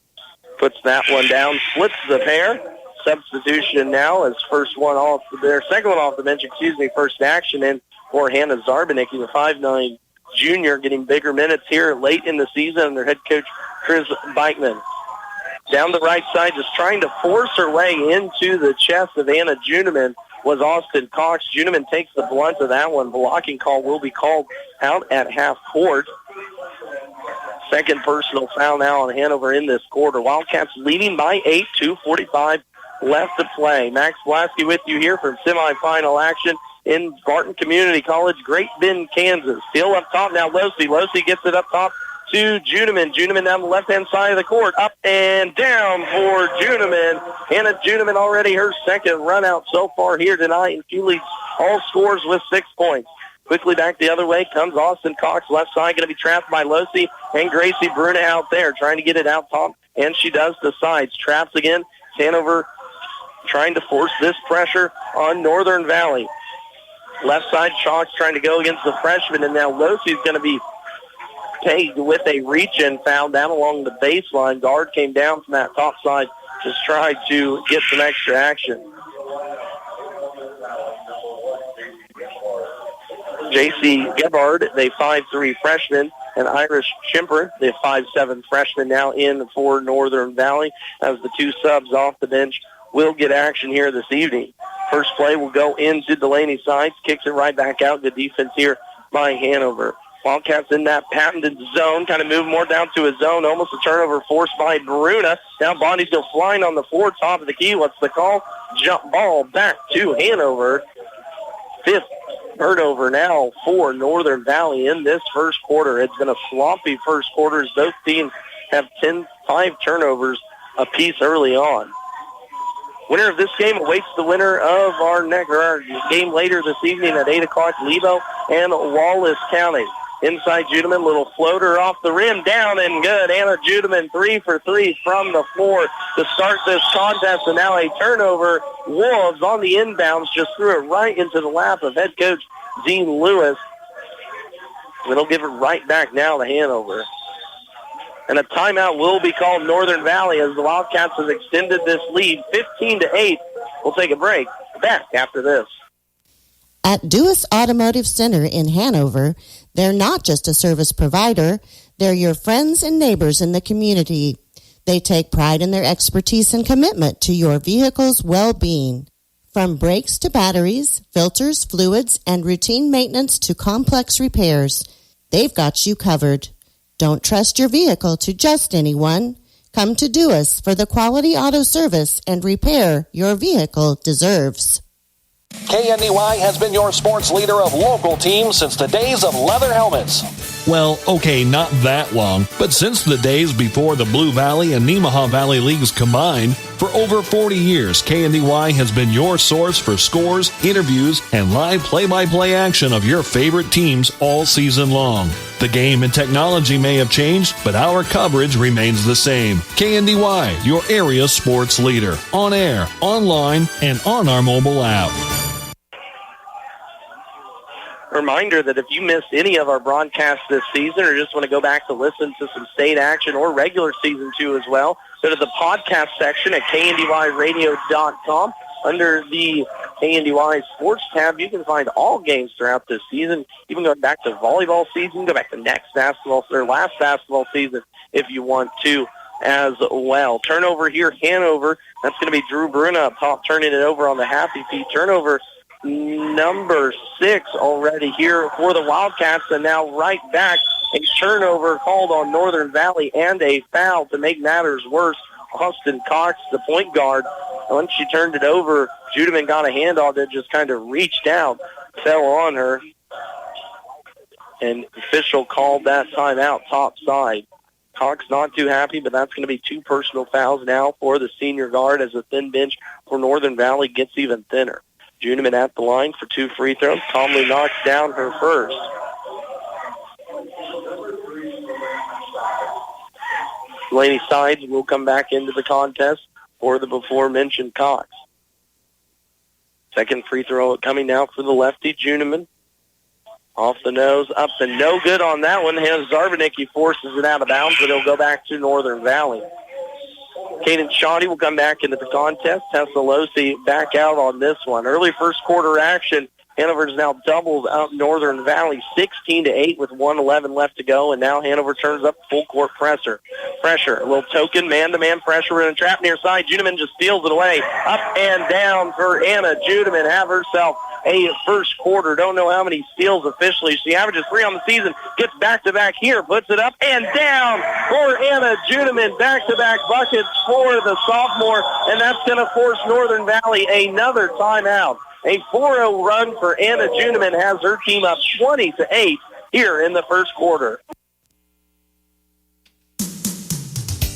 Puts that one down, splits the pair. Substitution now as first one off there, second one off the bench, first action in for Hannah Zarbanicki, the 5'9" junior, getting bigger minutes here late in the season under head coach Chris Beichman. Down the right side, just trying to force her way into the chest of Anna Juneman was Austin Cox. Juneman takes the blunt of that one. Blocking call will be called out at half court. Second personal foul now on Hanover in this quarter. Wildcats leading by 8, 2:45 left to play. Max Blasky with you here from semifinal action in Barton Community College, Great Bend, Kansas. Still up top now, Losey. Losey gets it up top to Juneman. Juneman down the left-hand side of the court. Up and down for Juneman. Hannah Juneman already her second run out so far here tonight, and she leads all scores with 6 points. Quickly back the other way comes Austin Cox. Left side going to be trapped by Losey and Gracie Bruna out there trying to get it out top, and she does the sides. Traps again. Hanover trying to force this pressure on Northern Valley. Left side, Chalk's trying to go against the freshman, and now Losey's going to be tagged with a reach-in foul down along the baseline. Guard came down from that top side, just tried to get some extra action. J.C. Gebhard, the 5'3" freshman, and Irish Schimper, the 5'7" freshman, now in for Northern Valley, as the two subs off the bench will get action here this evening. First play will go into Delaney sides, kicks it right back out. Good defense here by Hanover. Wildcats in that patented zone, kind of move more down to a zone, almost a turnover forced by Bruna. Now Bondi's still flying on the floor, top of the key. What's the call? Jump ball back to Hanover. Fifth turnover now for Northern Valley in this first quarter. It's been a sloppy first quarter as both teams have 5 turnovers apiece early on. Winner of this game awaits the winner of our game later this evening at 8 o'clock, Lebo and Wallace County. Inside Judeman, little floater off the rim, down and good. Anna Judeman 3 for 3 from the floor to start this contest, and now a turnover. Wolves on the inbounds just threw it right into the lap of head coach Dean Lewis. It'll give it right back now to Hanover. And a timeout will be called Northern Valley as the Wildcats have extended this lead 15-8. We'll take a break. Back after this. At Dewis Automotive Center in Hanover, they're not just a service provider, they're your friends and neighbors in the community. They take pride in their expertise and commitment to your vehicle's well-being. From brakes to batteries, filters, fluids, and routine maintenance to complex repairs, they've got you covered. Don't trust your vehicle to just anyone. Come to Dewis for the quality auto service and repair your vehicle deserves. KNDY has been your sports leader of local teams since the days of leather helmets. Well, okay, not that long, but since the days before the Blue Valley and Nemaha Valley Leagues combined, for over 40 years, KNDY has been your source for scores, interviews, and live play-by-play action of your favorite teams all season long. The game and technology may have changed, but our coverage remains the same. KNDY, your area sports leader, on air, online, and on our mobile app. Reminder that if you missed any of our broadcasts this season or just want to go back to listen to some state action or regular season 2 as well, go to the podcast section at KNDYradio.com. Under the KNDY Sports tab, you can find all games throughout this season, even going back to volleyball season, go back to last basketball season if you want to as well. Turnover here, Hanover. That's going to be Drew Bruna up top, turning it over on the happy feet. Turnover number 6 already here for the Wildcats, and now right back, a turnover called on Northern Valley and a foul to make matters worse. Austin Cox, the point guard Once she turned it over, Judeman got a handoff that just kind of reached out, fell on her, and official called that timeout top side. Cox not too happy, but that's going to be 2 personal fouls now for the senior guard as the thin bench for Northern Valley gets even thinner. Juneman at the line for 2 free throws. Calmly knocks down her first. Delaney Sides will come back into the contest for the before-mentioned Cox. Second free throw coming now for the lefty, Juneman. Off the nose, up and no good on that one. Zarbanicki forces it out of bounds, but it'll go back to Northern Valley. Caden Shoddy will come back into the contest. Tessalossi back out on this one. Early first quarter action. Hanover's now doubled up Northern Valley 16-8 with 1:11 left to go, and now Hanover turns up full court pressure. A little token man-to-man pressure in a trap near side. Juneman just steals it away. Up and down for Anna Juneman. Have herself a first quarter. Don't know how many steals officially. She averages 3 on the season. Gets back-to-back here. Puts it up and down for Anna Juneman. Back-to-back buckets for the sophomore, and that's going to force Northern Valley another timeout. A 4-0 run for Anna Juneman has her team up 20-8 here in the first quarter.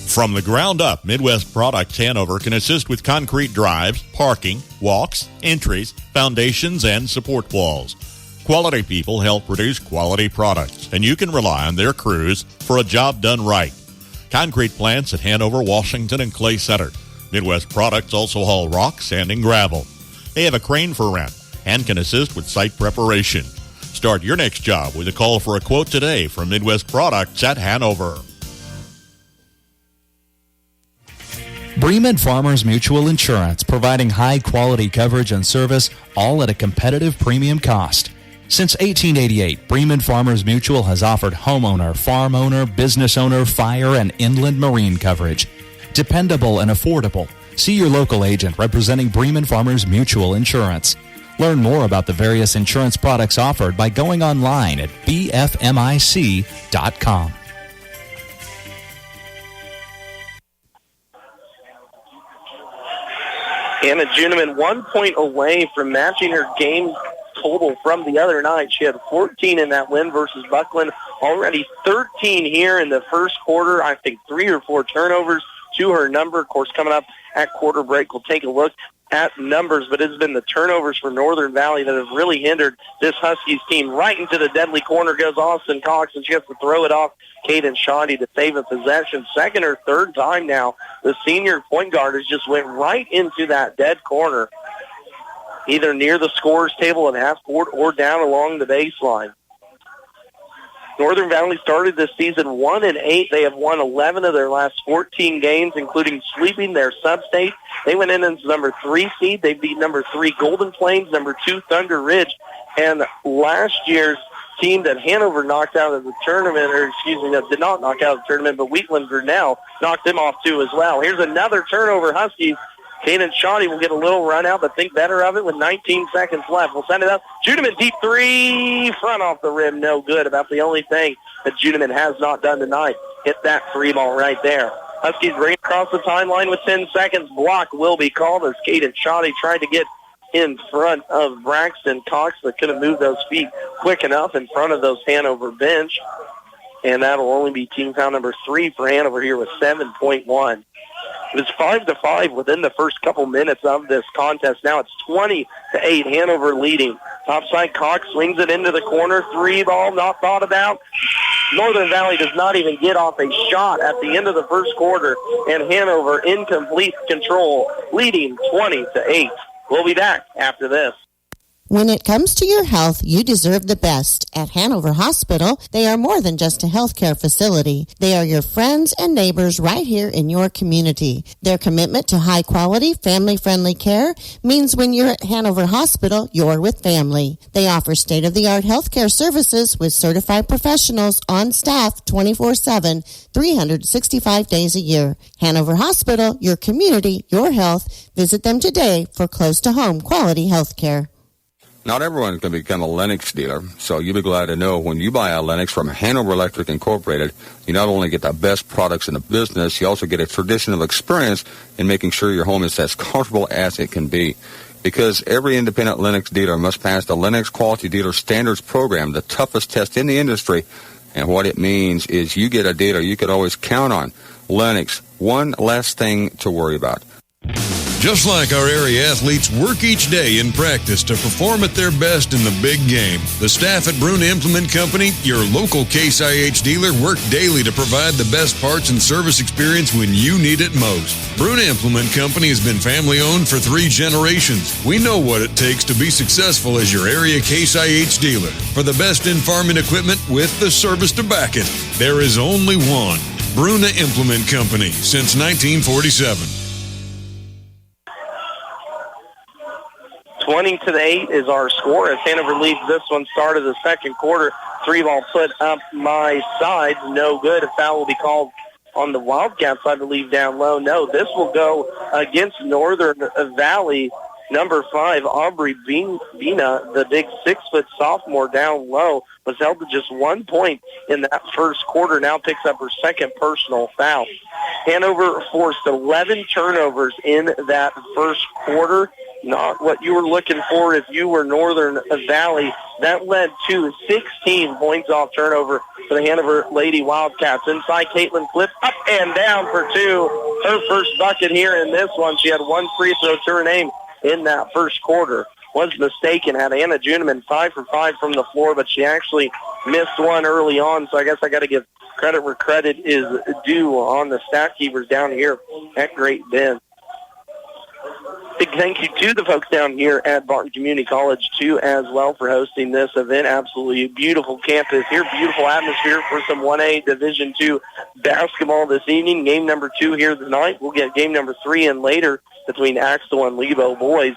From the ground up, Midwest Products Hanover can assist with concrete drives, parking, walks, entries, foundations, and support walls. Quality people help produce quality products, and you can rely on their crews for a job done right. Concrete plants at Hanover, Washington, and Clay Center. Midwest Products also haul rock, sand, and gravel. They have a crane for rent and can assist with site preparation. Start your next job with a call for a quote today from Midwest Products at Hanover. Bremen Farmers Mutual Insurance, providing high-quality coverage and service, all at a competitive premium cost. Since 1888, Bremen Farmers Mutual has offered homeowner, farm owner, business owner, fire, and inland marine coverage. Dependable and affordable. See your local agent representing Bremen Farmers Mutual Insurance. Learn more about the various insurance products offered by going online at bfmic.com. Anna Juneman 1 point away from matching her game total from the other night. She had 14 in that win versus Buckland. Already 13 here in the first quarter. I think 3 or 4 turnovers to her number. Of course, coming up at quarter break, we'll take a look at numbers, but it's been the turnovers for Northern Valley that have really hindered this Huskies team. Right into the deadly corner goes Austin Cox, and she has to throw it off Caden Shoddy to save a possession. Second or third time now, the senior point guard has just went right into that dead corner, either near the scorer's table at half court or down along the baseline. Northern Valley started this season 1-8. They have won 11 of their last 14 games, including sweeping their sub-state. They went in as number 3 seed. They beat number 3 Golden Plains, number 2 Thunder Ridge, and last year's team that Hanover knocked out of the tournament, did not knock out of the tournament, but Wheatland Grinnell knocked them off too as well. Here's another turnover, Huskies. Kanan Shoddy will get a little run out, but think better of it with 19 seconds left. We'll send it up. Juneman deep 3, front off the rim, no good. About the only thing that Juneman has not done tonight. Hit that 3 ball right there. Huskies bring it across the timeline with 10 seconds. Block will be called as Kanan Shoddy tried to get in front of Braxton Cox, but couldn't move those feet quick enough in front of those Hanover bench. And that'll only be team foul number 3 for Hanover here with 7.1. It was 5-5 within the first couple minutes of this contest. Now it's 20-8, Hanover leading. Topside Cox swings it into the corner. 3 ball, not thought about. Northern Valley does not even get off a shot at the end of the first quarter, and Hanover in complete control, leading 20-8. We'll be back after this. When it comes to your health, you deserve the best. At Hanover Hospital, they are more than just a healthcare facility. They are your friends and neighbors right here in your community. Their commitment to high-quality, family-friendly care means when you're at Hanover Hospital, you're with family. They offer state-of-the-art healthcare services with certified professionals on staff 24/7, 365 days a year. Hanover Hospital, your community, your health. Visit them today for close-to-home quality healthcare. Not everyone's going to become a Lennox dealer, so you'll be glad to know when you buy a Lennox from Hanover Electric Incorporated, you not only get the best products in the business, you also get a traditional experience in making sure your home is as comfortable as it can be. Because every independent Lennox dealer must pass the Lennox Quality Dealer Standards Program, the toughest test in the industry. And what it means is you get a dealer you could always count on. Lennox, one less thing to worry about. Just like our area athletes work each day in practice to perform at their best in the big game, the staff at Bruna Implement Company, your local Case IH dealer, work daily to provide the best parts and service experience when you need it most. Bruna Implement Company has been family-owned for 3 generations. We know what it takes to be successful as your area Case IH dealer. For the best in farming equipment with the service to back it, there is only one. Bruna Implement Company, since 1947. 20-8 is our score as Hanover leads this one. Start of the second quarter. 3-ball put up my side. No good. A foul will be called on the Wildcats, I believe, down low. No, this will go against Northern Valley. Number 5, Aubrey Bina, the big 6-foot sophomore down low, was held to just 1 point in that first quarter. Now picks up her second personal foul. Hanover forced 11 turnovers in that first quarter. Not what you were looking for if you were Northern Valley. That led to 16 points off turnover for the Hanover Lady Wildcats. Inside, Caitlin Cliff up and down for 2. Her first bucket here in this one. She had 1 free throw to her name in that first quarter. Was mistaken. Had Anna Juneman 5 for 5 from the floor, but she actually missed one early on. So I guess I got to give credit where credit is due on the stat keepers down here at Great Bend. Big thank you to the folks down here at Barton Community College, too, as well, for hosting this event. Absolutely beautiful campus here, beautiful atmosphere for some 1A Division II basketball this evening. Game number 2 here tonight. We'll get game number 3 in later between Axtell and Lebo boys,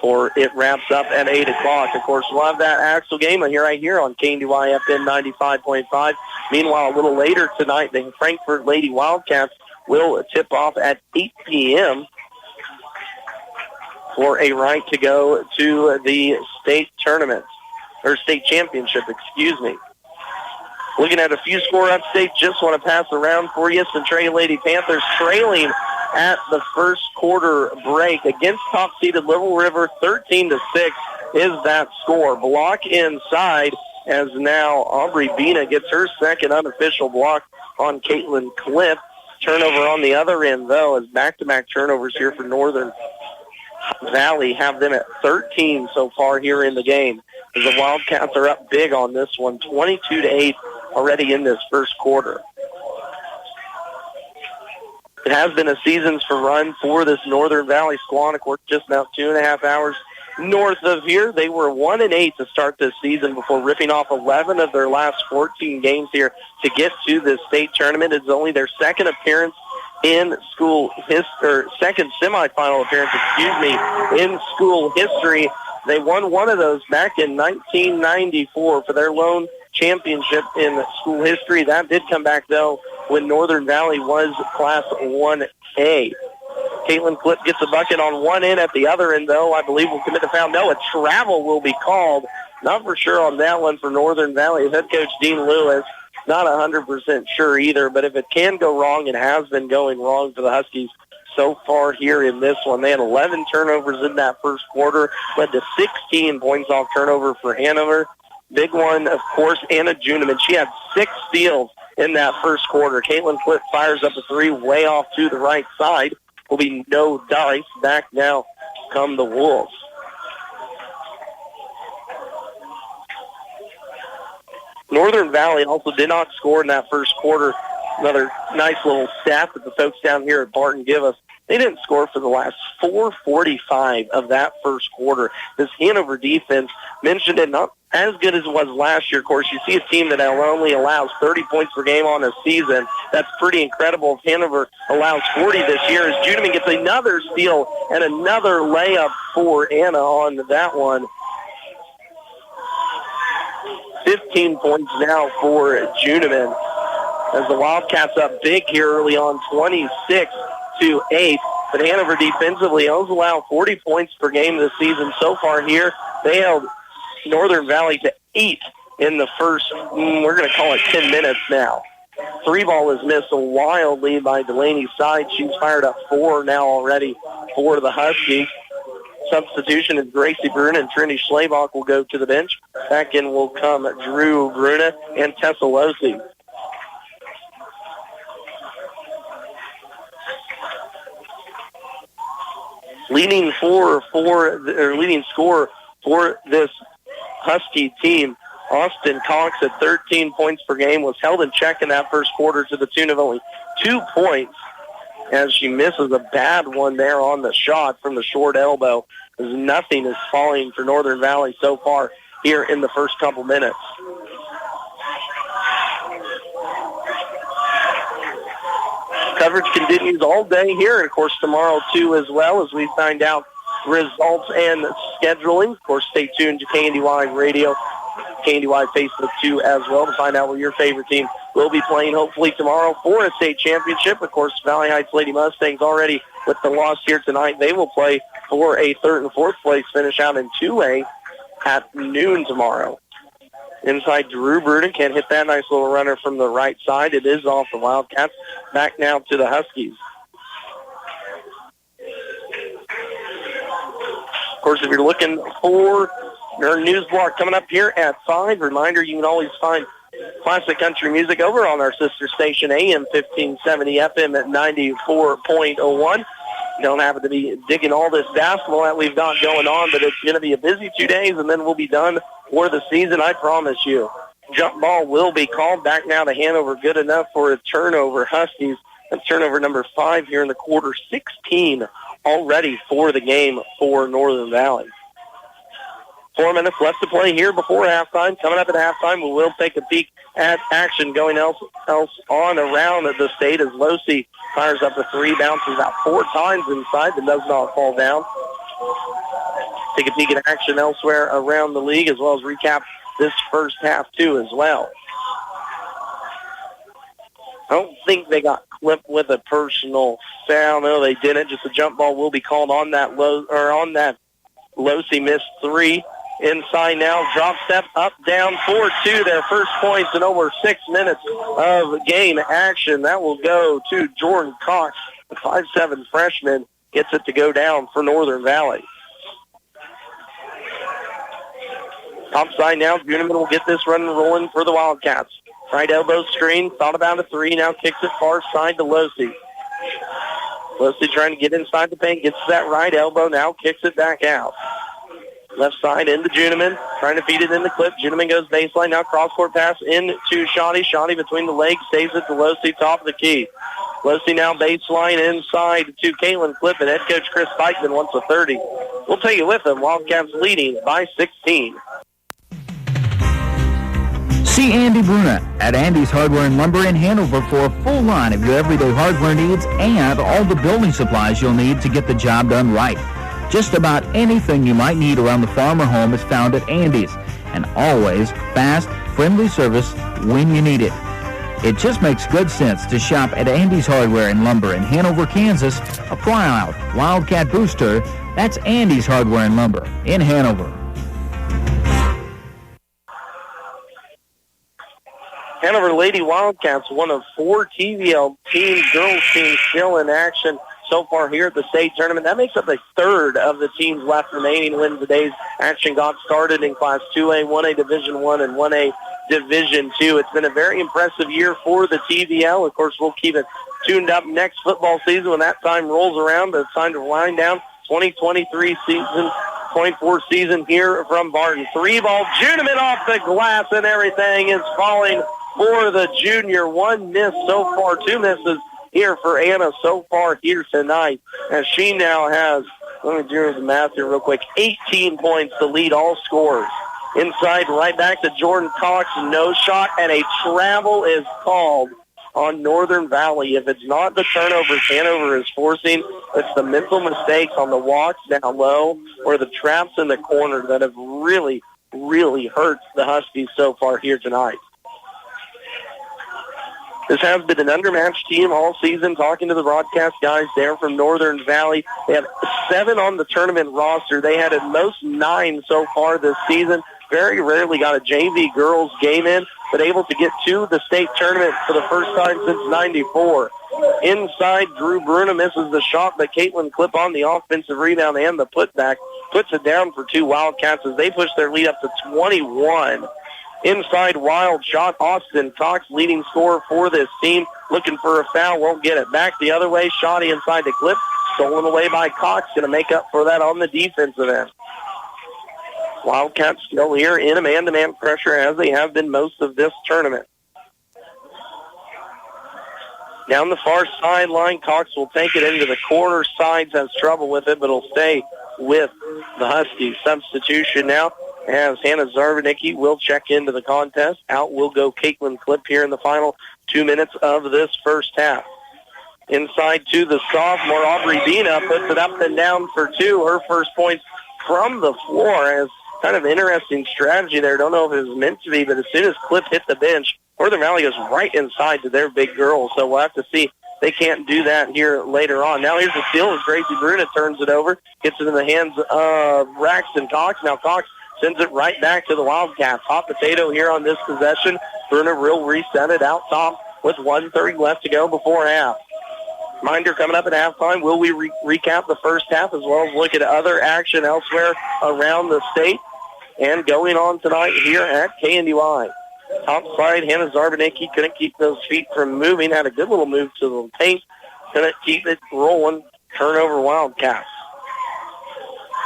or it wraps up at 8 o'clock. Of course, we'll have that Axtell game right here on KNDY FM 95.5. Meanwhile, a little later tonight, the Frankfort Lady Wildcats will tip off at 8 p.m. for a right to go to the state tournament, or state championship, excuse me. Looking at a few score updates, just want to pass around for you. Centralia Lady Panthers trailing at the first quarter break against top-seeded Little River, 13-6 is that score. Block inside as now Aubrey Bina gets her second unofficial block on Caitlin Cliff. Turnover on the other end, though, as back-to-back turnovers here for Northern Valley have them at 13 so far here in the game. As the Wildcats are up big on this one, 22-8 already in this first quarter. It has been a seasons for run for this Northern Valley squad. Of course, just about 2.5 hours north of here. They were 1-8 to start this season before ripping off 11 of their last 14 games here to get to this state tournament. It's only their second appearance in school history, second semifinal appearance, in school history. They won one of those back in 1994 for their lone championship in school history. That did come back, though, when Northern Valley was Class 1A. Caitlin Cliff gets a bucket on one end. At the other end, though, I believe will commit a foul. No, a travel will be called. Not for sure on that one for Northern Valley. Head coach Dean Lewis, not 100% sure either, but if it can go wrong, it has been going wrong for the Huskies so far here in this one. They had 11 turnovers in that first quarter, led to 16 points off turnover for Hanover. Big one, of course, Anna Juneman. She had 6 steals in that first quarter. Caitlin Cliff fires up a 3 way off to the right side. Will be no dice. Back now come the Wolves. Northern Valley also did not score in that first quarter. Another nice little stat that the folks down here at Barton give us. They didn't score for the last 4:45 of that first quarter. This Hanover defense, mentioned it, not as good as it was last year. Of course, you see a team that only allows 30 points per game on a season. That's pretty incredible. If Hanover allows 40 this year, as Juneman gets another steal and another layup for Anna on that one. 15 points now for Juneman as the Wildcats up big here early on, 26-8. But Hanover defensively only allowed 40 points per game this season so far here. They held Northern Valley to 8 in the first, we're going to call it 10 minutes now. 3 ball is missed wildly by Delaney Side. She's fired up 4 now already for the Huskies. Substitution is Gracie Bruna and Trinity Schlabach will go to the bench. Back in will come Drew Bruna and Tessa Losi. Leading scorer for this Husky team, Austin Cox at 13 points per game, was held in check in that first quarter to the tune of only 2 points as she misses a bad one there on the shot from the short elbow, as nothing is falling for Northern Valley so far here in the first couple minutes. Coverage continues all day here, and of course tomorrow too as well as we find out results and scheduling. Of course, stay tuned to KNDY Radio, KNDY Facebook too as well to find out where your favorite team will be playing hopefully tomorrow for a state championship. Of course, Valley Heights Lady Mustangs already with the loss here tonight. They will play for a 3rd and 4th place finish out in 2A at noon tomorrow. Inside, Drew Bruden can hit that nice little runner from the right side. It is off the Wildcats. Back now to the Huskies. Of course, if you're looking for our news block coming up here at 5, reminder you can always find classic country music over on our sister station, AM 1570, FM at 94.01. You don't have to be digging all this basketball that we've got going on, but it's going to be a busy 2 days, and then we'll be done for the season, I promise you. Jump ball will be called back now to Hanover. Good enough for a turnover. Huskies, that's turnover number 5 here in the quarter. 16 already for the game for Northern Valley. 4 minutes left to play here before halftime. Coming up at halftime, we will take a peek at action going else on around the state as Losi fires up a 3, bounces out 4 times inside, but does not fall down. Take a peek at action elsewhere around the league as well as recap this first half too as well. I don't think they got clipped with a personal foul. No, they didn't. Just a jump ball will be called on that Losi missed 3. Inside now, drop step, up, down, 4-2. Their first points in over 6 minutes of game action. That will go to Jordan Cox, the 5'7" freshman, gets it to go down for Northern Valley. Top side now, Gunneman will get this run rolling for the Wildcats. Right elbow screen, thought about a 3, now kicks it far side to Losi. Losi trying to get inside the paint, gets that right elbow, now kicks it back out. Left side into Juneman, trying to feed it in the clip. Juneman goes baseline, now cross-court pass into Shoddy. Shoddy between the legs, saves it to Losi, top of the key. Losi now baseline inside to Caitlin Clip, and head coach Chris Spikeman wants a 30. We'll take it with them. Wildcats leading by 16. See Andy Bruna at Andy's Hardware and Lumber in Hanover for a full line of your everyday hardware needs and all the building supplies you'll need to get the job done right. Just about anything you might need around the farm or home is found at Andy's, and always fast, friendly service when you need it. It just makes good sense to shop at Andy's Hardware and Lumber in Hanover, Kansas, a proud Wildcat booster. That's Andy's Hardware and Lumber in Hanover. Hanover Lady Wildcats, one of 4 TVL girls teams still in action so far here at the state tournament. That makes up a third of the teams left remaining when today's action got started in Class 2A, 1A Division I, and 1A Division II. It's been a very impressive year for the TVL. Of course, we'll keep it tuned up next football season when that time rolls around, but it's time to wind down 2023 season, 24 season here from Barton. 3-ball, Juneman off the glass, and everything is falling for the junior. 1 miss so far, 2 misses here for Anna so far here tonight, as she now has, let me do the math here real quick, 18 points to lead all scorers. Inside, right back to Jordan Cox, no shot, and a travel is called on Northern Valley. If it's not the turnovers Hanover is forcing, it's the mental mistakes on the walks down low or the traps in the corner that have really, really hurt the Huskies so far here tonight. This has been an undermatched team all season. Talking to the broadcast guys there from Northern Valley, they have 7 on the tournament roster. They had at most 9 so far this season. Very rarely got a JV girls game in, but able to get to the state tournament for the first time since '94. Inside, Drew Bruna misses the shot, but Caitlin Clip on the offensive rebound and the putback puts it down for 2 Wildcats as they push their lead up to 21. Inside, wild shot. Austin Cox, leading scorer for this team, looking for a foul, won't get it. Back the other way, Shoddy inside the Clip, stolen away by Cox, going to make up for that on the defensive end. Wildcats still here in a man-to-man pressure as they have been most of this tournament. Down the far sideline, Cox will take it into the corner. Sides has trouble with it, but will stay with the Huskies. Substitution now as Hannah Zarvanicki will check into the contest. Out will go Caitlin Clip here in the final 2 minutes of this first half. Inside to the sophomore, Aubrey Bina puts it up and down for 2. Her first points from the floor. As kind of interesting strategy there. Don't know if it was meant to be, but as soon as Clip hit the bench, Northern Valley goes right inside to their big girls. So we'll have to see. They can't do that here later on. Now here's the steal as Gracie Bruna turns it over, gets it in the hands of Braxton Cox. Now Cox sends it right back to the Wildcats. Hot potato here on this possession. Bruna will reset it out top with 1:30 left to go before half. Reminder coming up at halftime, will we recap the first half as well as look at other action elsewhere around the state and going on tonight here at KNDY. Top side, Hannah Zarbanicki couldn't keep those feet from moving. Had a good little move to the paint. Couldn't keep it rolling. Turnover Wildcats.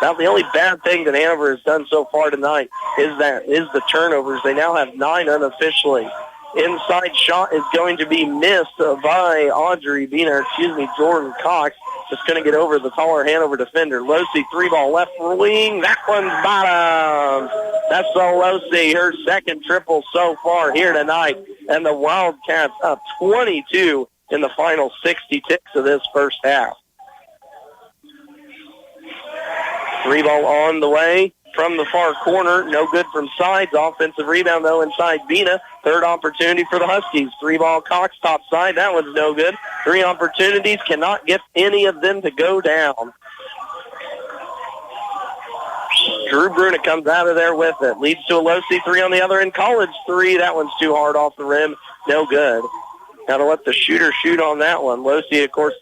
Now the only bad thing that Hanover has done so far tonight is the turnovers. They now have 9 unofficially. Inside shot is going to be missed by Jordan Cox. Just going to get over the taller Hanover defender. Losey, 3-ball left wing. That one's bottom. That's Losey, her second triple so far here tonight. And the Wildcats up 22 in the final 60 ticks of this first half. 3-ball on the way from the far corner. No good from sides. Offensive rebound, though, inside Bina. Third opportunity for the Huskies. 3-ball Cox top side. That one's no good. 3 opportunities. Cannot get any of them to go down. Drew Bruna comes out of there with it. Leads to a Losey 3 on the other end. College 3. That one's too hard off the rim. No good. Got to let the shooter shoot on that one. Losey, of course,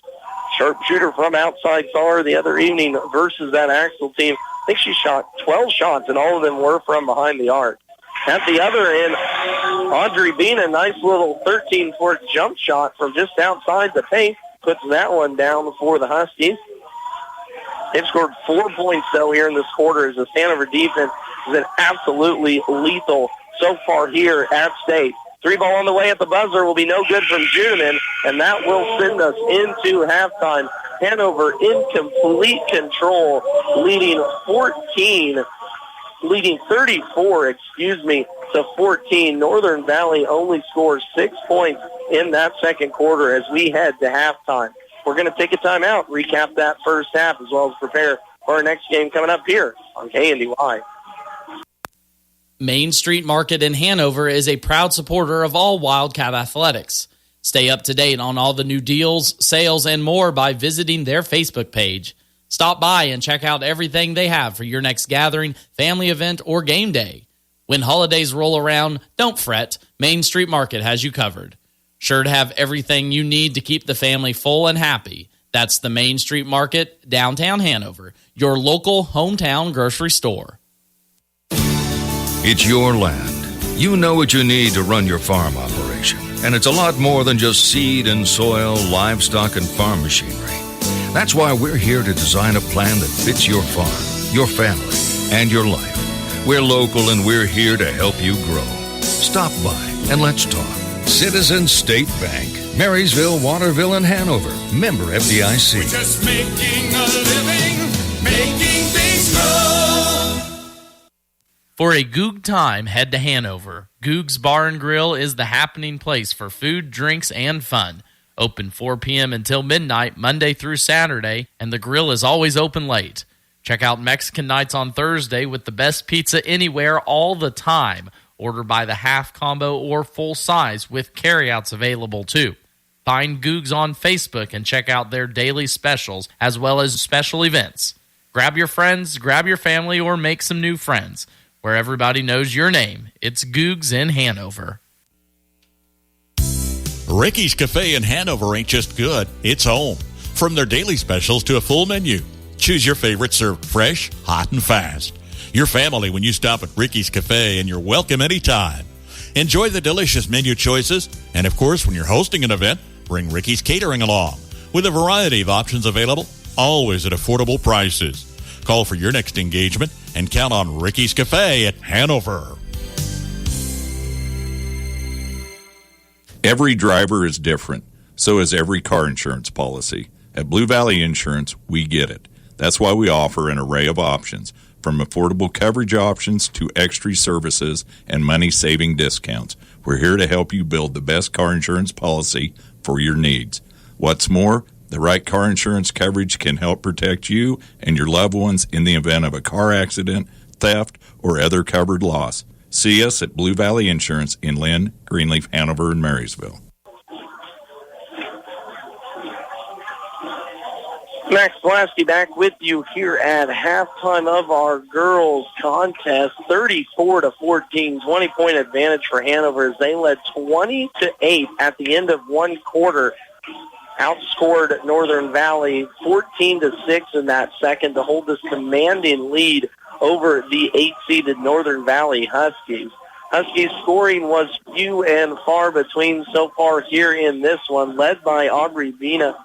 sharp shooter from outside. Saw her the other evening versus that Axel team. I think she shot 12 shots, and all of them were from behind the arc. At the other end, Audrey Bina, nice little 13-foot jump shot from just outside the paint, puts that one down for the Huskies. They've scored 4 points, though, here in this quarter as the Hanover defense has been absolutely lethal so far here at state. 3-ball on the way at the buzzer will be no good from Juneman, and that will send us into halftime. Hanover in complete control, leading 34, to 14. Northern Valley only scores 6 points in that second quarter as we head to halftime. We're going to take a timeout, recap that first half, as well as prepare for our next game coming up here on KNDY. Main Street Market in Hanover is a proud supporter of all Wildcat athletics. Stay up to date on all the new deals, sales, and more by visiting their Facebook page. Stop by and check out everything they have for your next gathering, family event, or game day. When holidays roll around, don't fret. Main Street Market has you covered. Sure to have everything you need to keep the family full and happy. That's the Main Street Market, downtown Hanover, your local hometown grocery store. It's your land. You know what you need to run your farm operation. And it's a lot more than just seed and soil, livestock, and farm machinery. That's why we're here to design a plan that fits your farm, your family, and your life. We're local and we're here to help you grow. Stop by and let's talk. Citizens State Bank, Marysville, Waterville, and Hanover. Member FDIC. We're just making a living, making things grow. For a Goog time, head to Hanover. Goog's Bar and Grill is the happening place for food, drinks, and fun. Open 4 p.m. until midnight, Monday through Saturday, and the grill is always open late. Check out Mexican nights on Thursday with the best pizza anywhere all the time. Order by the half, combo, or full size with carryouts available too. Find Googs on Facebook and check out their daily specials as well as special events. Grab your friends, grab your family, or make some new friends. Where everybody knows your name, it's Googs in Hanover. Ricky's Cafe in Hanover ain't just good, it's home. From their daily specials to a full menu, choose your favorite served fresh, hot, and fast. Your family when you stop at Ricky's Cafe, and you're welcome anytime. Enjoy the delicious menu choices, and of course, when you're hosting an event, bring Ricky's Catering along. With a variety of options available, always at affordable prices. Call for your next engagement and count on Ricky's Cafe at Hanover. Every driver is different. So is every car insurance policy. At Blue Valley Insurance, we get it. That's why we offer an array of options, from affordable coverage options to extra services and money-saving discounts. We're here to help you build the best car insurance policy for your needs. What's more, the right car insurance coverage can help protect you and your loved ones in the event of a car accident, theft, or other covered loss. See us at Blue Valley Insurance in Lynn, Greenleaf, Hanover, and Marysville. Max Blasky back with you here at halftime of our girls contest. 34-14, 20-point advantage for Hanover as they led 20-8 at the end of one quarter. Outscored Northern Valley 14-6 in that second to hold this commanding lead over the 8-seeded Northern Valley Huskies. Huskies scoring was few and far between so far here in this one, led by Aubrey Vina.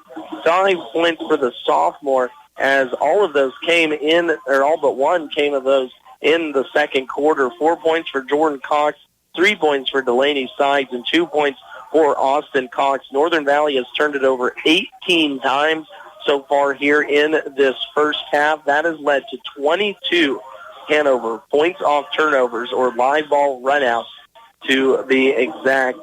5 points for the sophomore, as all of those came in, or all but one came of those in the second quarter. 4 points for Jordan Cox, 3 points for Delaney Sides, and 2 points for Austin Cox. Northern Valley has turned it over 18 times so far here in this first half. That has led to 22 Hanover points off turnovers or live ball runouts to be exact.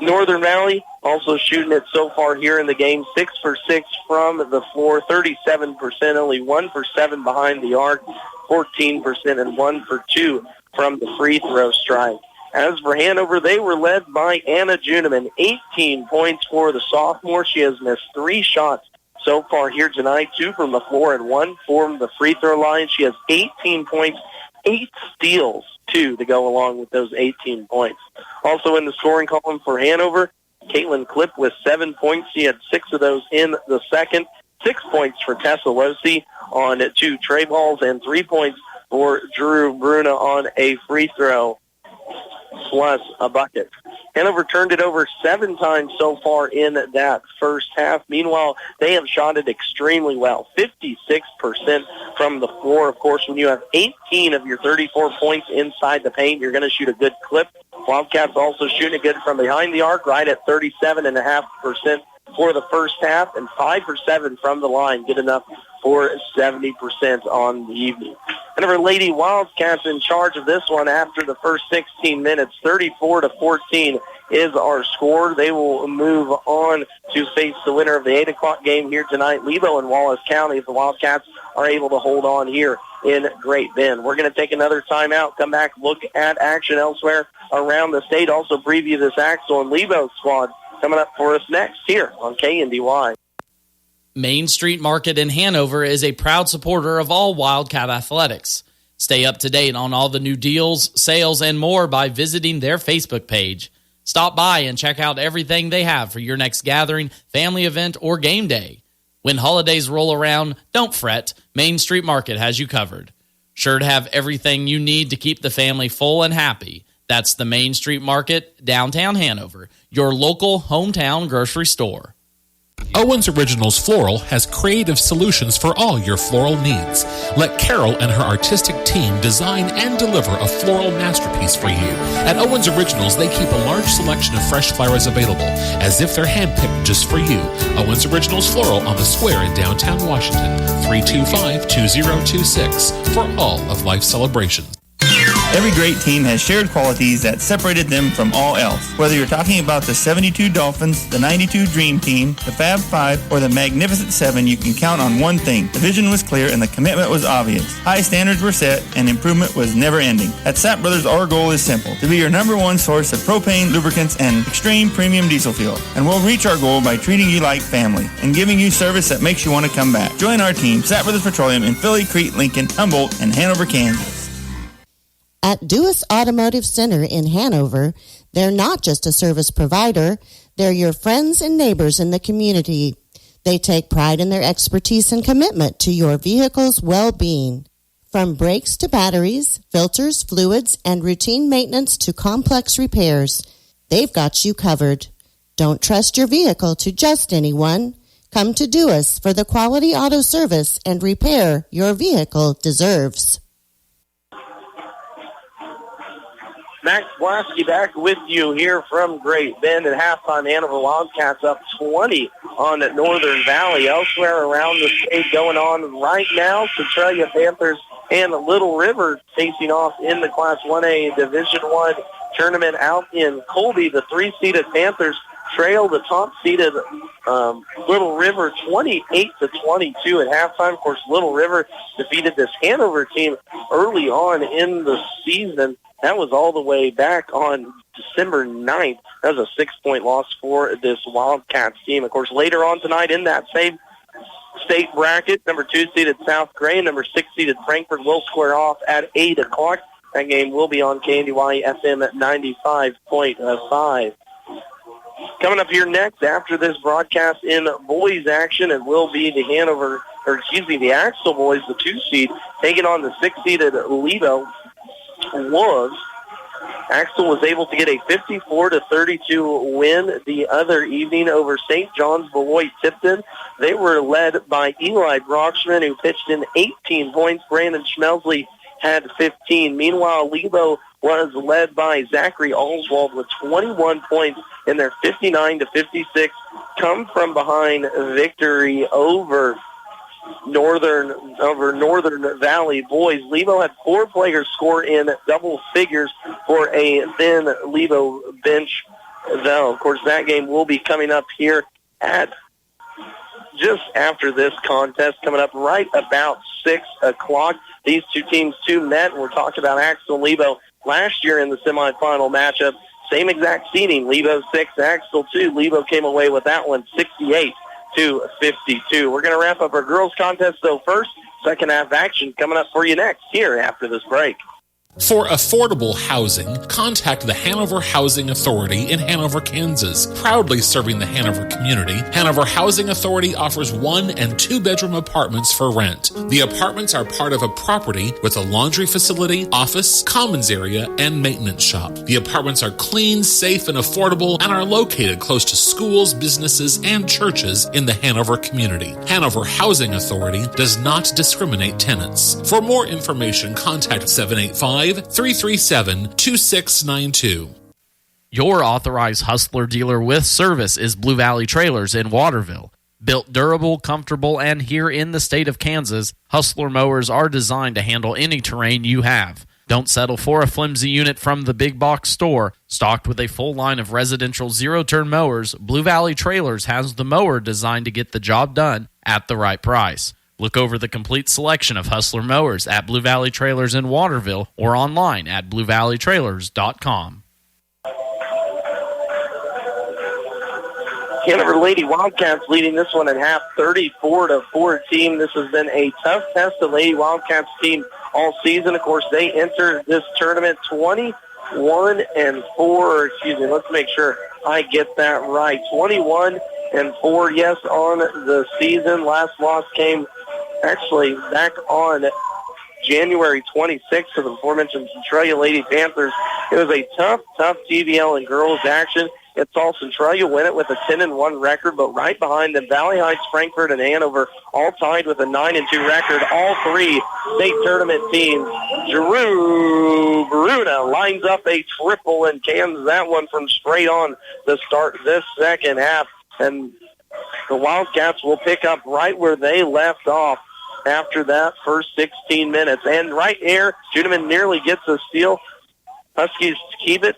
Northern Valley also shooting it so far here in the game, 6 for 6 from the floor, 37%, only 1 for 7 behind the arc, 14%, and 1 for 2 from the free throw strike. As for Hanover, they were led by Anna Juneman, 18 points for the sophomore. She has missed 3 shots so far here tonight, 2 from the floor and 1 from the free throw line. She has 18 points, 8 steals, 2 to go along with those 18 points. Also in the scoring column for Hanover, Caitlin Klipp with 7 points. She had 6 of those in the second. 6 points for Tessa Losi on 2 tray balls, and 3 points for Drew Bruna on a free throw, plus a bucket. Hanover turned it over 7 times so far in that first half. Meanwhile, they have shot it extremely well, 56% from the floor. Of course, when you have 18 of your 34 points inside the paint, you're going to shoot a good clip. Wildcats also shooting it good from behind the arc, right at 37.5% for the first half, and 5 for 7 from the line, good enough for 70% on the evening. Hanover Lady Wildcats in charge of this one after the first 16 minutes. 34-14 is our score. They will move on to face the winner of the 8 o'clock game here tonight, Lebo and Wallace County, if the Wildcats are able to hold on here in Great Bend. We're going to take another timeout, come back, look at action elsewhere around the state, also preview this Axel and Lebo squad coming up for us next here on KNDY. Main Street Market in Hanover is a proud supporter of all Wildcat athletics. Stay up to date on all the new deals, sales, and more by visiting their Facebook page. Stop by and check out everything they have for your next gathering, family event, or game day. When holidays roll around, don't fret. Main Street Market has you covered. Sure to have everything you need to keep the family full and happy. That's the Main Street Market, downtown Hanover, your local hometown grocery store. Owens Originals Floral has creative solutions for all your floral needs. Let Carol and her artistic team design and deliver a floral masterpiece for you. At Owens Originals, they keep a large selection of fresh flowers available, as if they're handpicked just for you. Owens Originals Floral on the Square in downtown Washington, 325-2026 for all of life's celebrations. Every great team has shared qualities that separated them from all else. Whether you're talking about the 72 Dolphins, the 92 Dream Team, the Fab Five, or the Magnificent Seven, you can count on one thing. The vision was clear and the commitment was obvious. High standards were set and improvement was never ending. At Sapp Brothers, our goal is simple: to be your number one source of propane, lubricants, and extreme premium diesel fuel. And we'll reach our goal by treating you like family and giving you service that makes you want to come back. Join our team, Sapp Brothers Petroleum, in Philly, Crete, Lincoln, Humboldt, and Hanover, Kansas. At Dewis Automotive Center in Hanover, they're not just a service provider, they're your friends and neighbors in the community. They take pride in their expertise and commitment to your vehicle's well-being. From brakes to batteries, filters, fluids, and routine maintenance to complex repairs, they've got you covered. Don't trust your vehicle to just anyone. Come to Dewis for the quality auto service and repair your vehicle deserves. Max Blasky back with you here from Great Bend at halftime. Hanover Wildcats up 20 on Northern Valley. Elsewhere around the state going on right now, Centralia Panthers and Little River facing off in the Class 1A Division I tournament out in Colby. The 3-seeded Panthers trail the top-seeded Little River 28-22 at halftime. Of course, Little River defeated this Hanover team early on in the season. That was all the way back on December 9th. That was a 6-point loss for this Wildcats team. Of course, later on tonight in that same state bracket, number 2-seeded South Gray and number 6-seeded Frankfort will square off at 8 o'clock. That game will be on KNDY FM at 95.5. Coming up here next after this broadcast in boys action, it will be the Axel boys, the 2-seed, taking on the 6-seeded Lebo Wolves. Axel was able to get a 54-32 win the other evening over St. John's Beloit Tipton. They were led by Eli Brockshman, who pitched in 18 points. Brandon Schmelsley had 15. Meanwhile, Lebo was led by Zachary Oswald with 21 points in their 59-56 come from behind victory over Northern Valley boys. Lebo had 4 players score in double figures for a thin Lebo bench, though. Of course, that game will be coming up here at just after this contest, coming up right about 6 o'clock. These two teams met. We're talking about Axel and Lebo last year in the semifinal matchup. Same exact seeding. Lebo 6, Axel 2. Lebo came away with that one 68-52. We're going to wrap up our girls contest, though, first. Second half action coming up for you next here after this break. For affordable housing, contact the Hanover Housing Authority in Hanover, Kansas. Proudly serving the Hanover community, Hanover Housing Authority offers 1- and 2-bedroom apartments for rent. The apartments are part of a property with a laundry facility, office, commons area, and maintenance shop. The apartments are clean, safe, and affordable and are located close to schools, businesses, and churches in the Hanover community. Hanover Housing Authority does not discriminate tenants. For more information, contact 785-337-2692. Your authorized Hustler dealer with service is Blue Valley Trailers in Waterville. Built durable, comfortable, and here in the state of Kansas, Hustler mowers are designed to handle any terrain you have. Don't settle for a flimsy unit from the big box store. Stocked with a full line of residential zero-turn mowers, Blue Valley Trailers has the mower designed to get the job done at the right price. Look over the complete selection of Hustler mowers at Blue Valley Trailers in Waterville or online at bluevalleytrailers.com. Hanover Lady Wildcats leading this one at half 34-14. This has been a tough test of Lady Wildcats team all season. Of course, they entered this tournament 21-4. Excuse me, let's make sure I get that right. 21-4, yes, on the season. Last loss came actually back on January 26th to the aforementioned Centralia Lady Panthers. It was a tough TVL and girls action. It's all Centralia win it with a 10-1 record, but right behind them, Valley Heights, Frankfort, and Hanover all tied with a 9-2 record. All three state tournament teams. Drew Bruna lines up a triple and cans that one from straight on to start this second half. And the Wildcats will pick up right where they left off after that first 16 minutes. And right here, Juneman nearly gets a steal. Huskies keep it.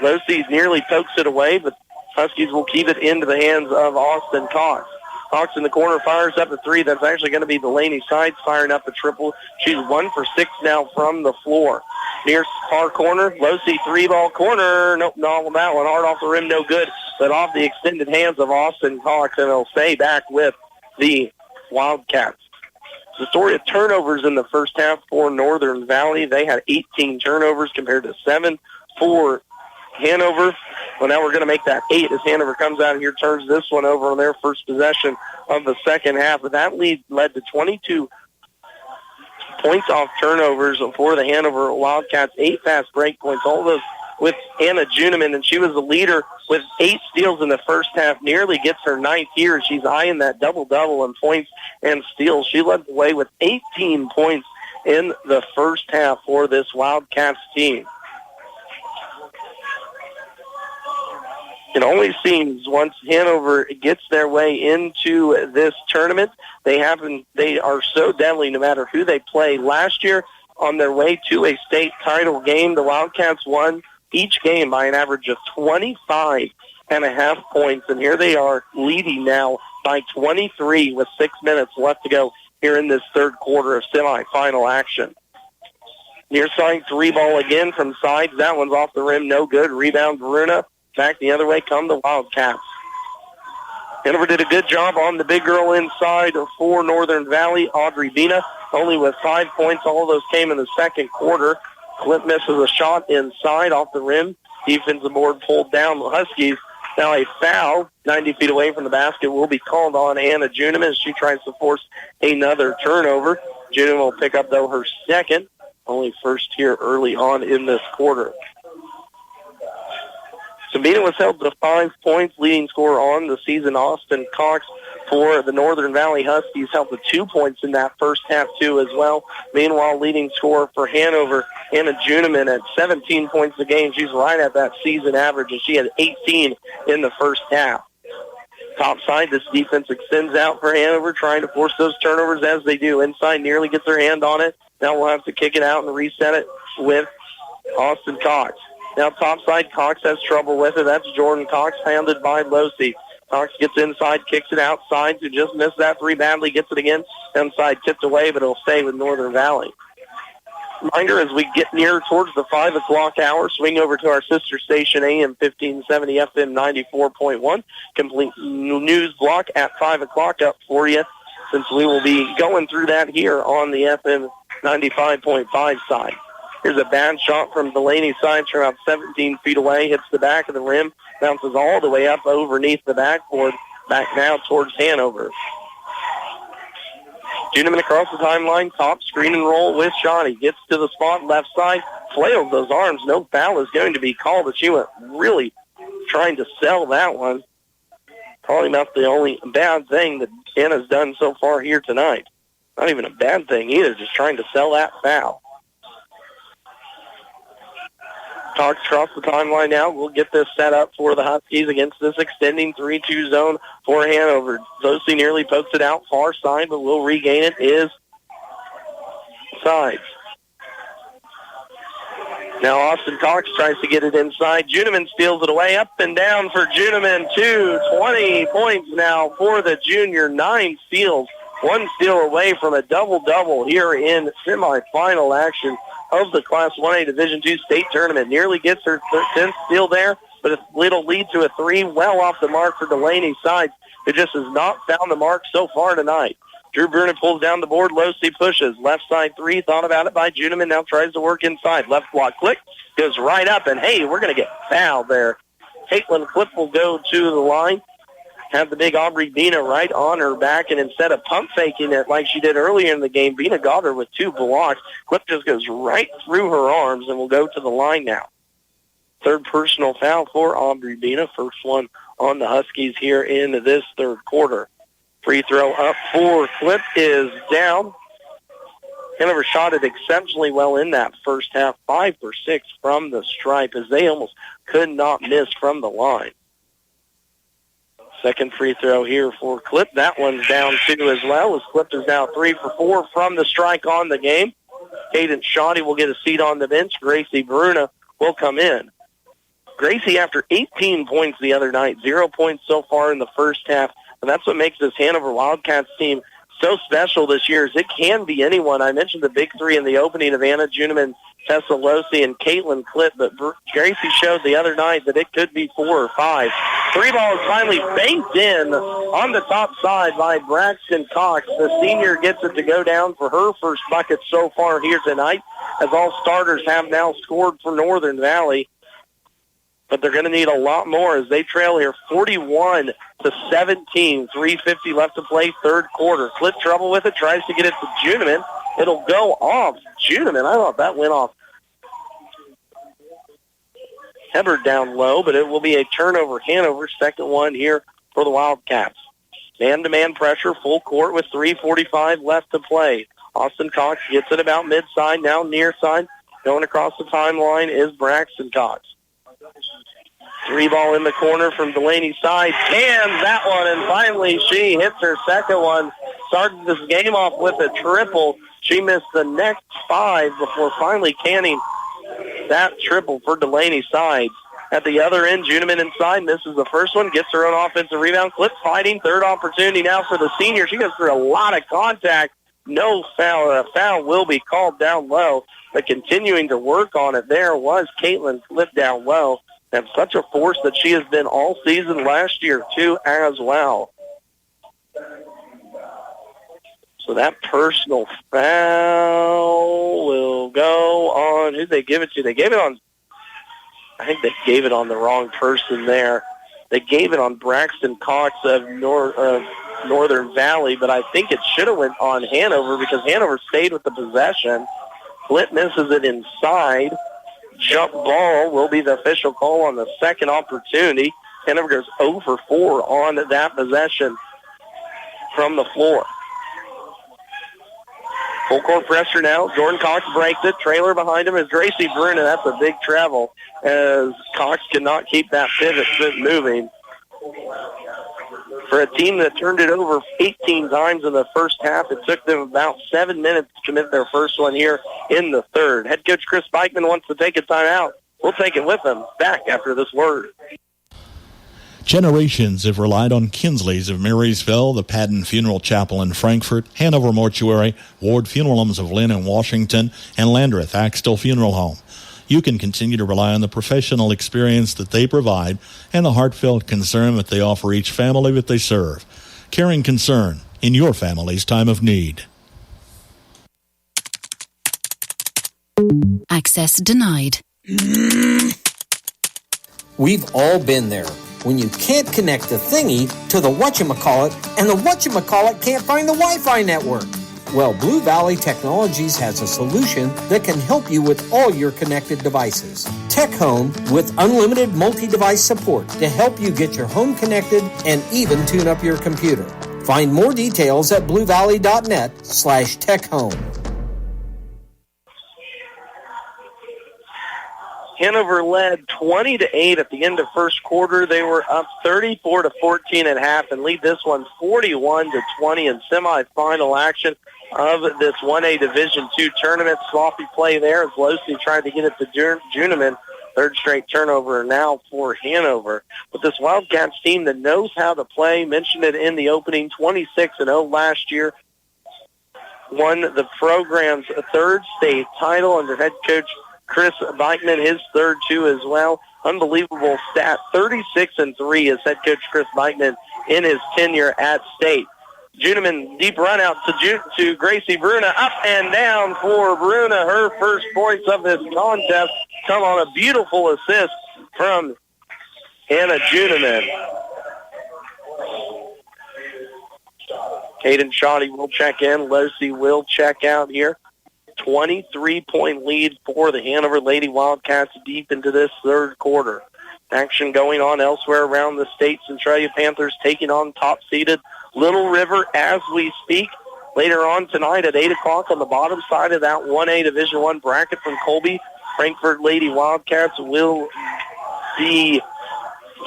Losey nearly pokes it away, but Huskies will keep it into the hands of Austin Cox. Cox in the corner fires up a three. That's actually going to be Delaney Sides firing up a triple. She's 1 for 6 now from the floor. Near far corner, Losey three-ball corner. Nope, not on that one. Hard off the rim, no good. But off the extended hands of Austin Cox, and it'll stay back with the Wildcats. The story of turnovers in the first half for Northern Valley. They had 18 turnovers compared to 7 for Hanover. Well, now we're going to make that 8 as Hanover comes out here, turns this one over on their first possession of the second half. But that lead led to 22 points off turnovers for the Hanover Wildcats, 8 fast break points, all those with Anna Juneman, and she was the leader with 8 steals in the first half, nearly gets her 9th here. She's eyeing that double-double in points and steals. She led the way with 18 points in the first half for this Wildcats team. It only seems once Hanover gets their way into this tournament, they are so deadly no matter who they play. Last year, on their way to a state title game, the Wildcats won each game by an average of 25.5 points, and here they are leading now by 23 with 6 minutes left to go here in this third quarter of semifinal action. Near side three-ball again from Sides. That one's off the rim, no good. Rebound, Veruna. Back the other way come the Wildcats. Hanover did a good job on the big girl inside for Northern Valley, Audrey Bina, only with 5 points. All of those came in the second quarter. Clint misses a shot inside off the rim. Defensive board pulled down the Huskies. Now a foul 90 feet away from the basket will be called on Anna Juneman as she tries to force another turnover. Juneman will pick up, though, her second, only first here early on in this quarter. Sabina was held to 5 points, leading scorer on the season. Austin Cox for the Northern Valley Huskies held to 2 points in that first half, too, as well. Meanwhile, leading scorer for Hanover, Anna Juneman, at 17 points a game. She's right at that season average, and she had 18 in the first half. Top side, this defense extends out for Hanover, trying to force those turnovers as they do. Inside, nearly gets her hand on it. Now we'll have to kick it out and reset it with Austin Cox. Now top side, Cox has trouble with it. That's Jordan Cox, handled by Losey. Cox gets inside, kicks it outside, who just missed that three badly, gets it again. Inside, tipped away, but it'll stay with Northern Valley. Reminder, as we get near towards the 5 o'clock hour, swing over to our sister station, AM 1570, FM 94.1. Complete news block at 5 o'clock up for you, since we will be going through that here on the FM 95.5 side. Here's a bad shot from Delaney Sides from about 17 feet away, hits the back of the rim, bounces all the way up underneath the backboard, back now towards Hanover. Juneman across the timeline, top screen and roll with Shawnee. Gets to the spot, left side, flails those arms. No foul is going to be called, but she went really trying to sell that one. Probably about the only bad thing that Anna's done so far here tonight. Not even a bad thing either, just trying to sell that foul. Cox across the timeline now. We'll get this set up for the Huskies against this extending 3-2 zone for Hanover. Losey nearly pokes it out far side, but will regain it is Sides. Now Austin Cox tries to get it inside. Juneman steals it away, up and down for Juneman. 20 points now for the junior. 9 steals, 1 steal away from a double-double here in semifinal action of the Class 1A Division II state tournament. Nearly gets her 10th steal there, but it'll lead to a 3 well off the mark for Delaney Sides, who just has not found the mark so far tonight. Drew Bruner pulls down the board. Losey pushes. Left side 3, thought about it by Juneman, now tries to work inside. Left block click, goes right up, and hey, we're going to get fouled there. Caitlin Clip will go to the line. Have the big Aubrey Bina right on her back, and instead of pump faking it like she did earlier in the game, Bina got her with 2 blocks. Clip just goes right through her arms and will go to the line now. Third personal foul for Aubrey Bina. First one on the Huskies here in this third quarter. Free throw up for Clip is down. Hanover shot it exceptionally well in that first half, 5 for 6 from the stripe, as they almost could not miss from the line. Second free throw here for Clip. That one's down 2 as well, as Clip is now 3 for 4 from the strike on the game. Caden Shoddy will get a seat on the bench. Gracie Bruna will come in. Gracie, after 18 points the other night, 0 points so far in the first half, and that's what makes this Hanover Wildcats team so special this year, is it can be anyone. I mentioned the big three in the opening of Anna Juneman, Tessa Losi, and Caitlin Clip, but Gracie showed the other night that it could be 4 or 5. Three ball is finally banked in on the top side by Braxton Cox. The senior gets it to go down for her first bucket so far here tonight, as all starters have now scored for Northern Valley. But they're going to need a lot more as they trail here 41-17, 3:50 left to play, third quarter. Clip trouble with it, tries to get it to Juneman. It'll go off Juneman. I thought that went off Hubbard down low, but it will be a turnover. Hanover, second one here for the Wildcats. Man-to-man pressure, full court with 3:45 left to play. Austin Cox gets it about mid-side, now near side. Going across the timeline is Braxton Cox. Three ball in the corner from Delaney's side. Cans that one, and finally she hits her second one. Started this game off with a triple. She missed the next 5 before finally canning that triple for Delaney's side. At the other end, Juneman inside. Misses the first one. Gets her own offensive rebound. Clip fighting. Third opportunity now for the senior. She goes through a lot of contact. No foul. A foul will be called down low. But continuing to work on it there was Caitlin Clip down low. And such a force that she has been all season last year, too, as well. So that personal foul will go on. Who did they give it to? They gave it on, I think they gave it on the wrong person there. They gave it on Braxton Cox of Northern Valley, but I think it should have went on Hanover because Hanover stayed with the possession. Clip misses it inside. Jump ball will be the official call on the second opportunity. Hanover goes 0 for 4 on that possession from the floor. Full court pressure now. Jordan Cox breaks it. Trailer behind him is Gracie Bruna. That's a big travel as Cox cannot keep that pivot moving. For a team that turned it over 18 times in the first half, it took them about 7 minutes to commit their first one here in the third. Head coach Chris Beichman wants to take a timeout. We'll take it with him. Back after this word. Generations have relied on Kinsley's of Marysville, the Padden Funeral Chapel in Frankfort, Hanover Mortuary, Ward Funeral Homes of Lynn and Washington, and Landreth Axtell Funeral Home. You can continue to rely on the professional experience that they provide and the heartfelt concern that they offer each family that they serve. Caring concern in your family's time of need. Access denied. We've all been there. When you can't connect the thingy to the whatchamacallit, and the whatchamacallit can't find the Wi-Fi network. Well, Blue Valley Technologies has a solution that can help you with all your connected devices. Tech Home with unlimited multi-device support to help you get your home connected and even tune up your computer. Find more details at bluevalley.net/techhome. Hanover led 20-8 at the end of first quarter. They were up 34-14 at half and lead this one 41-20 in semifinal action of this 1A Division II tournament. Sloppy play there as Losi tried to get it to Juneman. Third straight turnover now for Hanover. But this Wildcats team that knows how to play, mentioned it in the opening, 26-0 last year, won the program's third state title under head coach Chris Beichman, his third too as well. Unbelievable stat, 36-3 as head coach Chris Beichman in his tenure at state. Juneman, deep run out to Gracie Bruna, up and down for Bruna. Her first points of this contest come on a beautiful assist from Hannah Juneman. Caden Shoddy will check in. Losi will check out here. 23-point lead for the Hanover Lady Wildcats deep into this third quarter. Action going on elsewhere around the state. Centralia Panthers taking on top-seeded Little River as we speak. Later on tonight at 8 o'clock on the bottom side of that 1A Division I bracket from Colby, Frankfort Lady Wildcats will be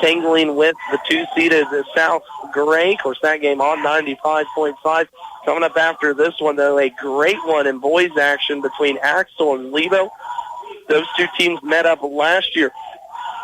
tangling with the 2-seeded South Gray. Of course, that game on 95.5. Coming up after this one, though, a great one in boys action between Axel and Lebo. Those two teams met up last year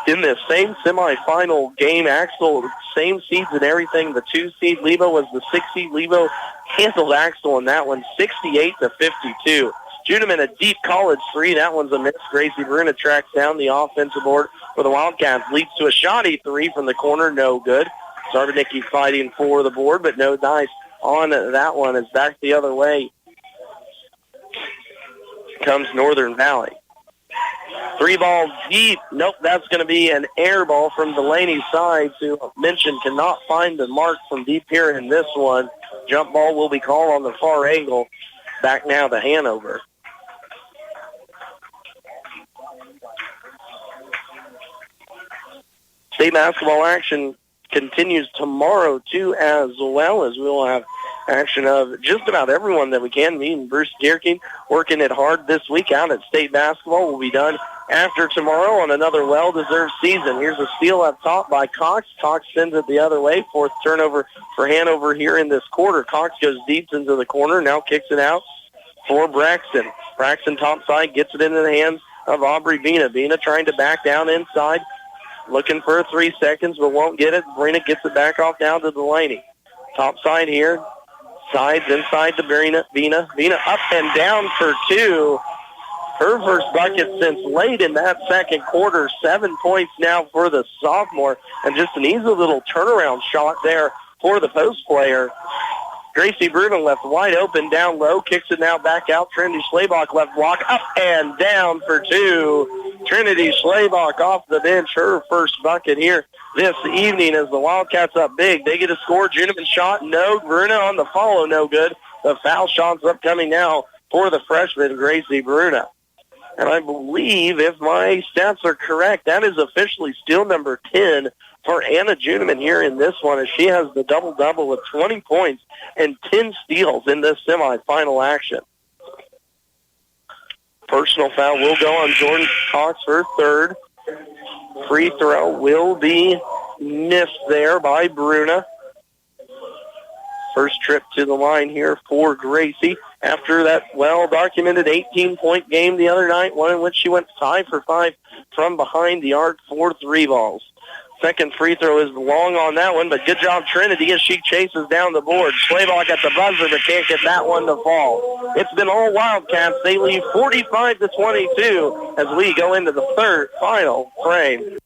in this same semifinal game. Axel, same seeds and everything. The 2-seed, Lebo was the 6-seed. Lebo handled Axel in that one, 68-52. Juneman, a deep college three. That one's a miss. Gracie Bruna tracks down the offensive board for the Wildcats. Leads to a shoddy three from the corner. No good. Zarbanicki fighting for the board, but no dice on that one. It's back the other way. Comes Northern Valley. 3-ball deep. Nope, that's going to be an air ball from Delaney's side, who mentioned cannot find the mark from deep here in this one. Jump ball will be called on the far angle. Back now to Hanover. State basketball action continues tomorrow, too, as well, as we'll have action of just about everyone that we can. Me and Bruce Gierking working it hard this week out at state basketball. Will be done after tomorrow on another well-deserved season. Here's a steal up top by Cox. Cox sends it the other way. Fourth turnover for Hanover here in this quarter. Cox goes deep into the corner, now kicks it out for Braxton. Braxton top side gets it into the hands of Aubrey Vina. Vina trying to back down inside, looking for 3 seconds, but won't get it. Vina gets it back off down to Delaney. Top side here. Sides inside to Vina. Vina up and down for two. Her first bucket since late in that second quarter. 7 points now for the sophomore, and just an easy little turnaround shot there for the post player. Gracie Bruna left wide open down low, kicks it now back out. Trinity Schlabach left block, up and down for two. Trinity Schlabach off the bench, her first bucket here this evening as the Wildcats up big. They get a score. Juneman shot, no. Bruna on the follow, no good. The foul shot's upcoming now for the freshman, Gracie Bruna. And I believe, if my stats are correct, that is officially steal number 10 for Anna Juneman here in this one, as she has the double-double with 20 points and 10 steals in this semifinal action. Personal foul will go on Jordan Cox for third. Free throw will be missed there by Bruna. First trip to the line here for Gracie after that well-documented 18-point game the other night, one in which she went 5 for 5 from behind the arc for 3 balls. Second free throw is long on that one, but good job Trinity as she chases down the board. Schlabach at the buzzer, but can't get that one to fall. It's been all Wildcats. They lead 45-22 as we go into the third final frame.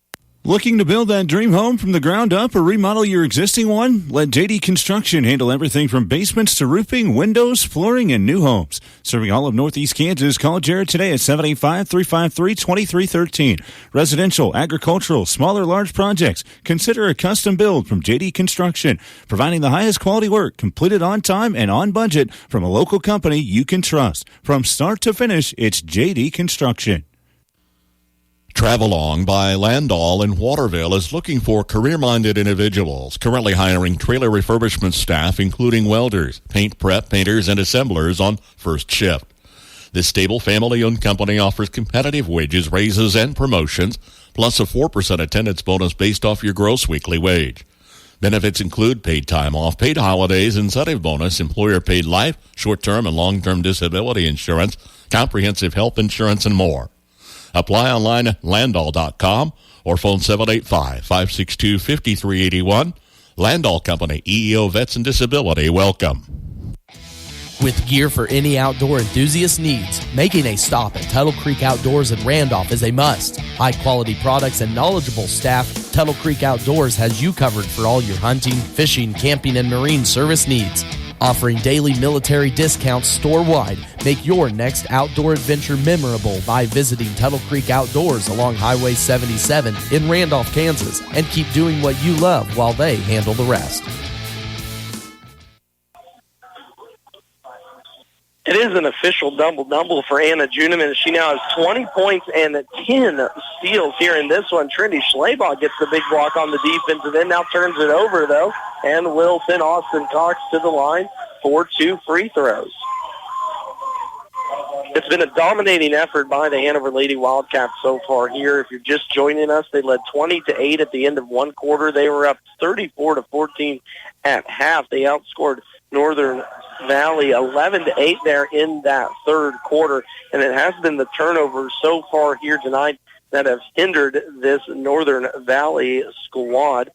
Looking to build that dream home from the ground up or remodel your existing one? Let JD Construction handle everything from basements to roofing, windows, flooring, and new homes. Serving all of Northeast Kansas, call Jared today at 785-353-2313. Residential, agricultural, small or large projects. Consider a custom build from JD Construction. Providing the highest quality work, completed on time and on budget from a local company you can trust. From start to finish, it's JD Construction. Travelong by Landall in Waterville is looking for career-minded individuals, currently hiring trailer refurbishment staff, including welders, paint prep, painters, and assemblers on first shift. This stable family-owned company offers competitive wages, raises, and promotions, plus a 4% attendance bonus based off your gross weekly wage. Benefits include paid time off, paid holidays, incentive bonus, employer-paid life, short-term and long-term disability insurance, comprehensive health insurance, and more. Apply online at Landall.com or phone 785-562-5381. Landall Company, EEO Vets and Disability, welcome. With gear for any outdoor enthusiast needs, making a stop at Tuttle Creek Outdoors in Randolph is a must. High-quality products and knowledgeable staff, Tuttle Creek Outdoors has you covered for all your hunting, fishing, camping, and marine service needs. Offering daily military discounts store-wide, make your next outdoor adventure memorable by visiting Tuttle Creek Outdoors along Highway 77 in Randolph, Kansas, and keep doing what you love while they handle the rest. It is an official double-double for Anna Juneman. She now has 20 points and 10 steals here in this one. Trinity Schlabach gets the big block on the defensive end, now turns it over, though, and will send Austin Cox to the line for 2 free throws. It's been a dominating effort by the Hanover Lady Wildcats so far here. If you're just joining us, they led 20-8 at the end of one quarter. They were up 34-14 at half. They outscored Northern Valley 11-8 there in that third quarter, and it has been the turnovers so far here tonight that have hindered this Northern Valley squad.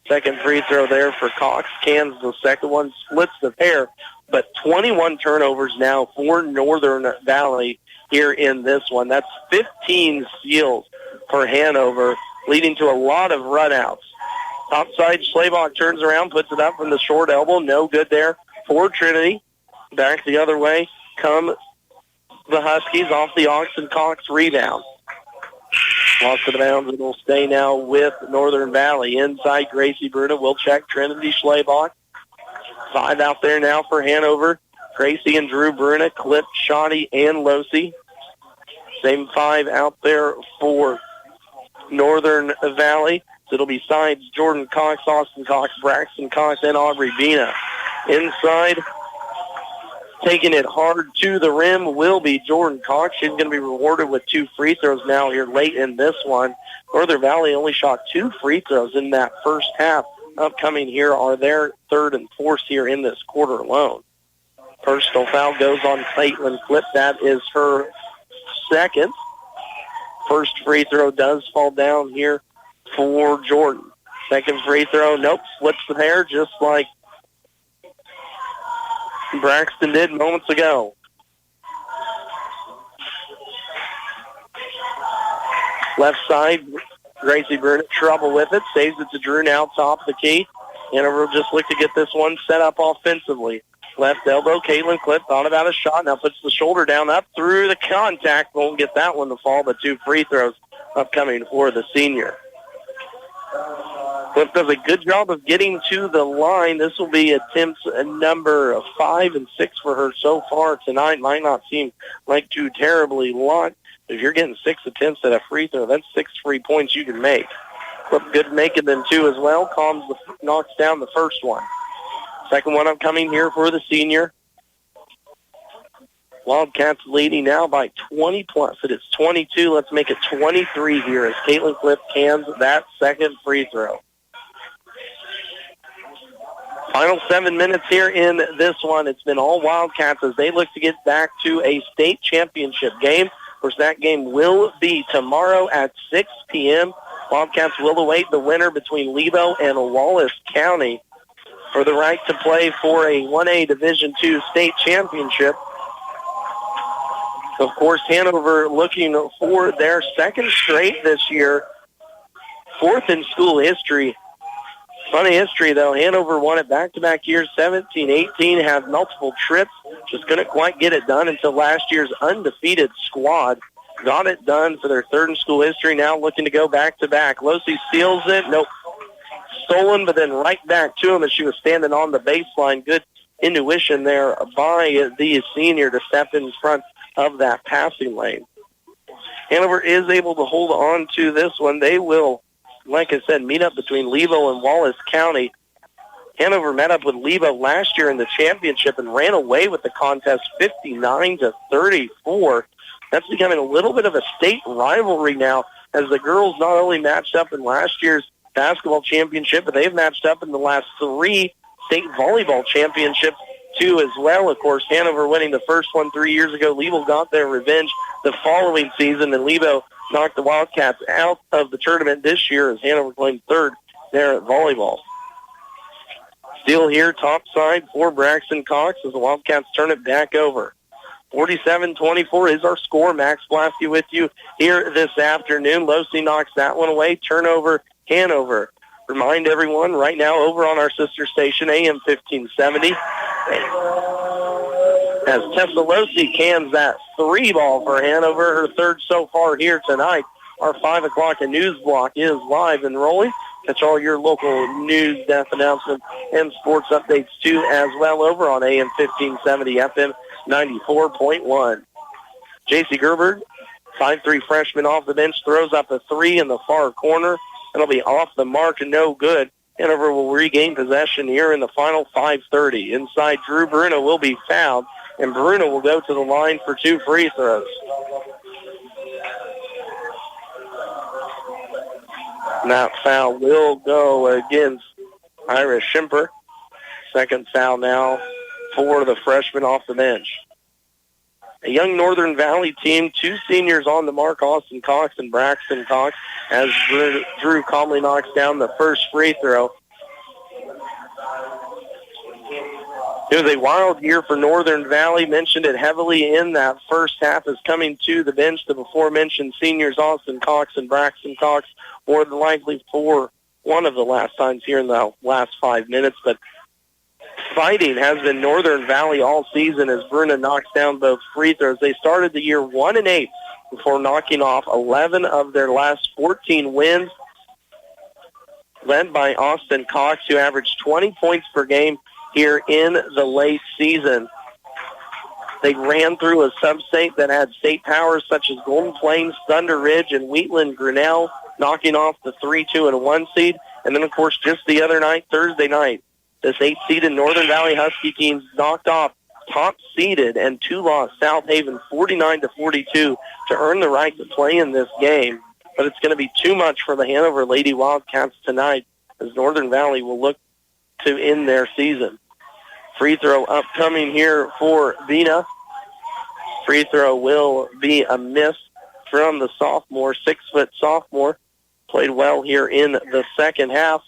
Second free throw there for Cox. Cans the second one, splits the pair, but 21 turnovers now for Northern Valley here in this one. That's 15 steals for Hanover, leading to a lot of runouts. Topside, Schlabach turns around, puts it up from the short elbow. No good there for Trinity. Back the other way come the Huskies off the Oxen Cox rebound. Lost to the bounds. It will stay now with Northern Valley. Inside, Gracie Bruna will check Trinity Schlabach. 5 out there now for Hanover. Gracie and Drew Bruna, Clip, Shoddy, and Losi. Same 5 out there for Northern Valley. So it'll be sides Jordan Cox, Austin Cox, Braxton Cox, and Aubrey Bina. Inside, taking it hard to the rim will be Jordan Cox. She's going to be rewarded with 2 free throws now here late in this one. Northern Valley only shot 2 free throws in that first half. Upcoming here are their third and fourth here in this quarter alone. Personal foul goes on Caitlin Clip. That is her second. First free throw does fall down here for Jordan. Second free throw, nope, flips the pair just like Braxton did moments ago. Left side, Gracie Burnett, trouble with it. Saves it to Drew now, top of the key. Hanover will just look to get this one set up offensively. Left elbow, Caitlin Clip thought about a shot. Now puts the shoulder down, up through the contact. Won't get that one to fall, but 2 free throws upcoming for the senior. Clip does a good job of getting to the line. This will be attempts number 5 and 6 for her so far tonight. Might not seem like too terribly lot. If you're getting 6 attempts at a free throw, that's 6 free points you can make. Clip good making them 2 as well. Knocks down the first one. Second one upcoming here for the senior. Wildcats leading now by 20 plus. It is 22. Let's make it 23 here as Caitlin Clip cans that second free throw. Final 7 minutes here in this one. It's been all Wildcats as they look to get back to a state championship game. Of course, that game will be tomorrow at 6 p.m. Wildcats will await the winner between Lebo and Wallace County for the right to play for a 1A Division II state championship. Of course, Hanover looking for their second straight this year, 4th in school history. Funny history, though. Hanover won it back-to-back years, 17-18, had multiple trips, just couldn't quite get it done until last year's undefeated squad got it done for their 3rd in school history, now looking to go back-to-back. Losi steals it. Nope. Stolen, but then right back to him as she was standing on the baseline. Good intuition there by the senior to step in front of that passing lane. Hanover is able to hold on to this one. They will, like I said, meet up between Lebo and Wallace County. Hanover met up with Lebo last year in the championship and ran away with the contest 59-34. That's becoming a little bit of a state rivalry now as the girls not only matched up in last year's basketball championship, but they've matched up in the last 3 state volleyball championships too as well. Of course, Hanover winning the first one 3 years ago. Lebo got their revenge the following season, and Lebo knocked the Wildcats out of the tournament this year as Hanover claimed 3rd there at volleyball. Steal here, top side for Braxton Cox as the Wildcats turn it back over. 47-24 is our score. Max Blasky with you here this afternoon. Losi knocks that one away. Turnover, Hanover. Remind everyone right now over on our sister station, AM 1570, as Tessa Losi cans that 3 ball for Hanover, her 3rd so far here tonight. Our 5 o'clock news block is live and rolling. Catch all your local news, death announcements, and sports updates too as well over on AM 1570 FM 94.1. J.C. Gerber, 5'3" freshman off the bench, throws up a 3 in the far corner. It'll be off the mark and no good. Hanover will regain possession here in the final 5:30. Inside, Drew Bruno will be fouled. and Bruna will go to the line for 2 free throws. And that foul will go against Iris Schimper. Second foul now for the freshman off the bench. A young Northern Valley team, 2 seniors on the mark, Austin Cox and Braxton Cox, as Drew calmly knocks down the first free throw. It was a wild year for Northern Valley. Mentioned it heavily in that first half as coming to the bench. The before-mentioned seniors, Austin Cox and Braxton Cox, more than likely for one of the last times here in the last 5 minutes. But fighting has been Northern Valley all season as Bruna knocks down both free throws. They started the year 1-8 before knocking off 11 of their last 14 wins, led by Austin Cox, who averaged 20 points per game here in the late season. They ran through a sub-state that had state powers such as Golden Plains, Thunder Ridge, and Wheatland Grinnell, knocking off the 3, 2, and 1 seed. And then, of course, just the other night, Thursday night, this 8-seeded Northern Valley Husky team knocked off top-seeded and 2-loss South Haven 49-42 to earn the right to play in this game. But it's going to be too much for the Hanover Lady Wildcats tonight as Northern Valley will look to end their season. Free throw upcoming here for Vina. Free throw will be a miss from the sophomore, 6-foot sophomore. Played well here in the second half.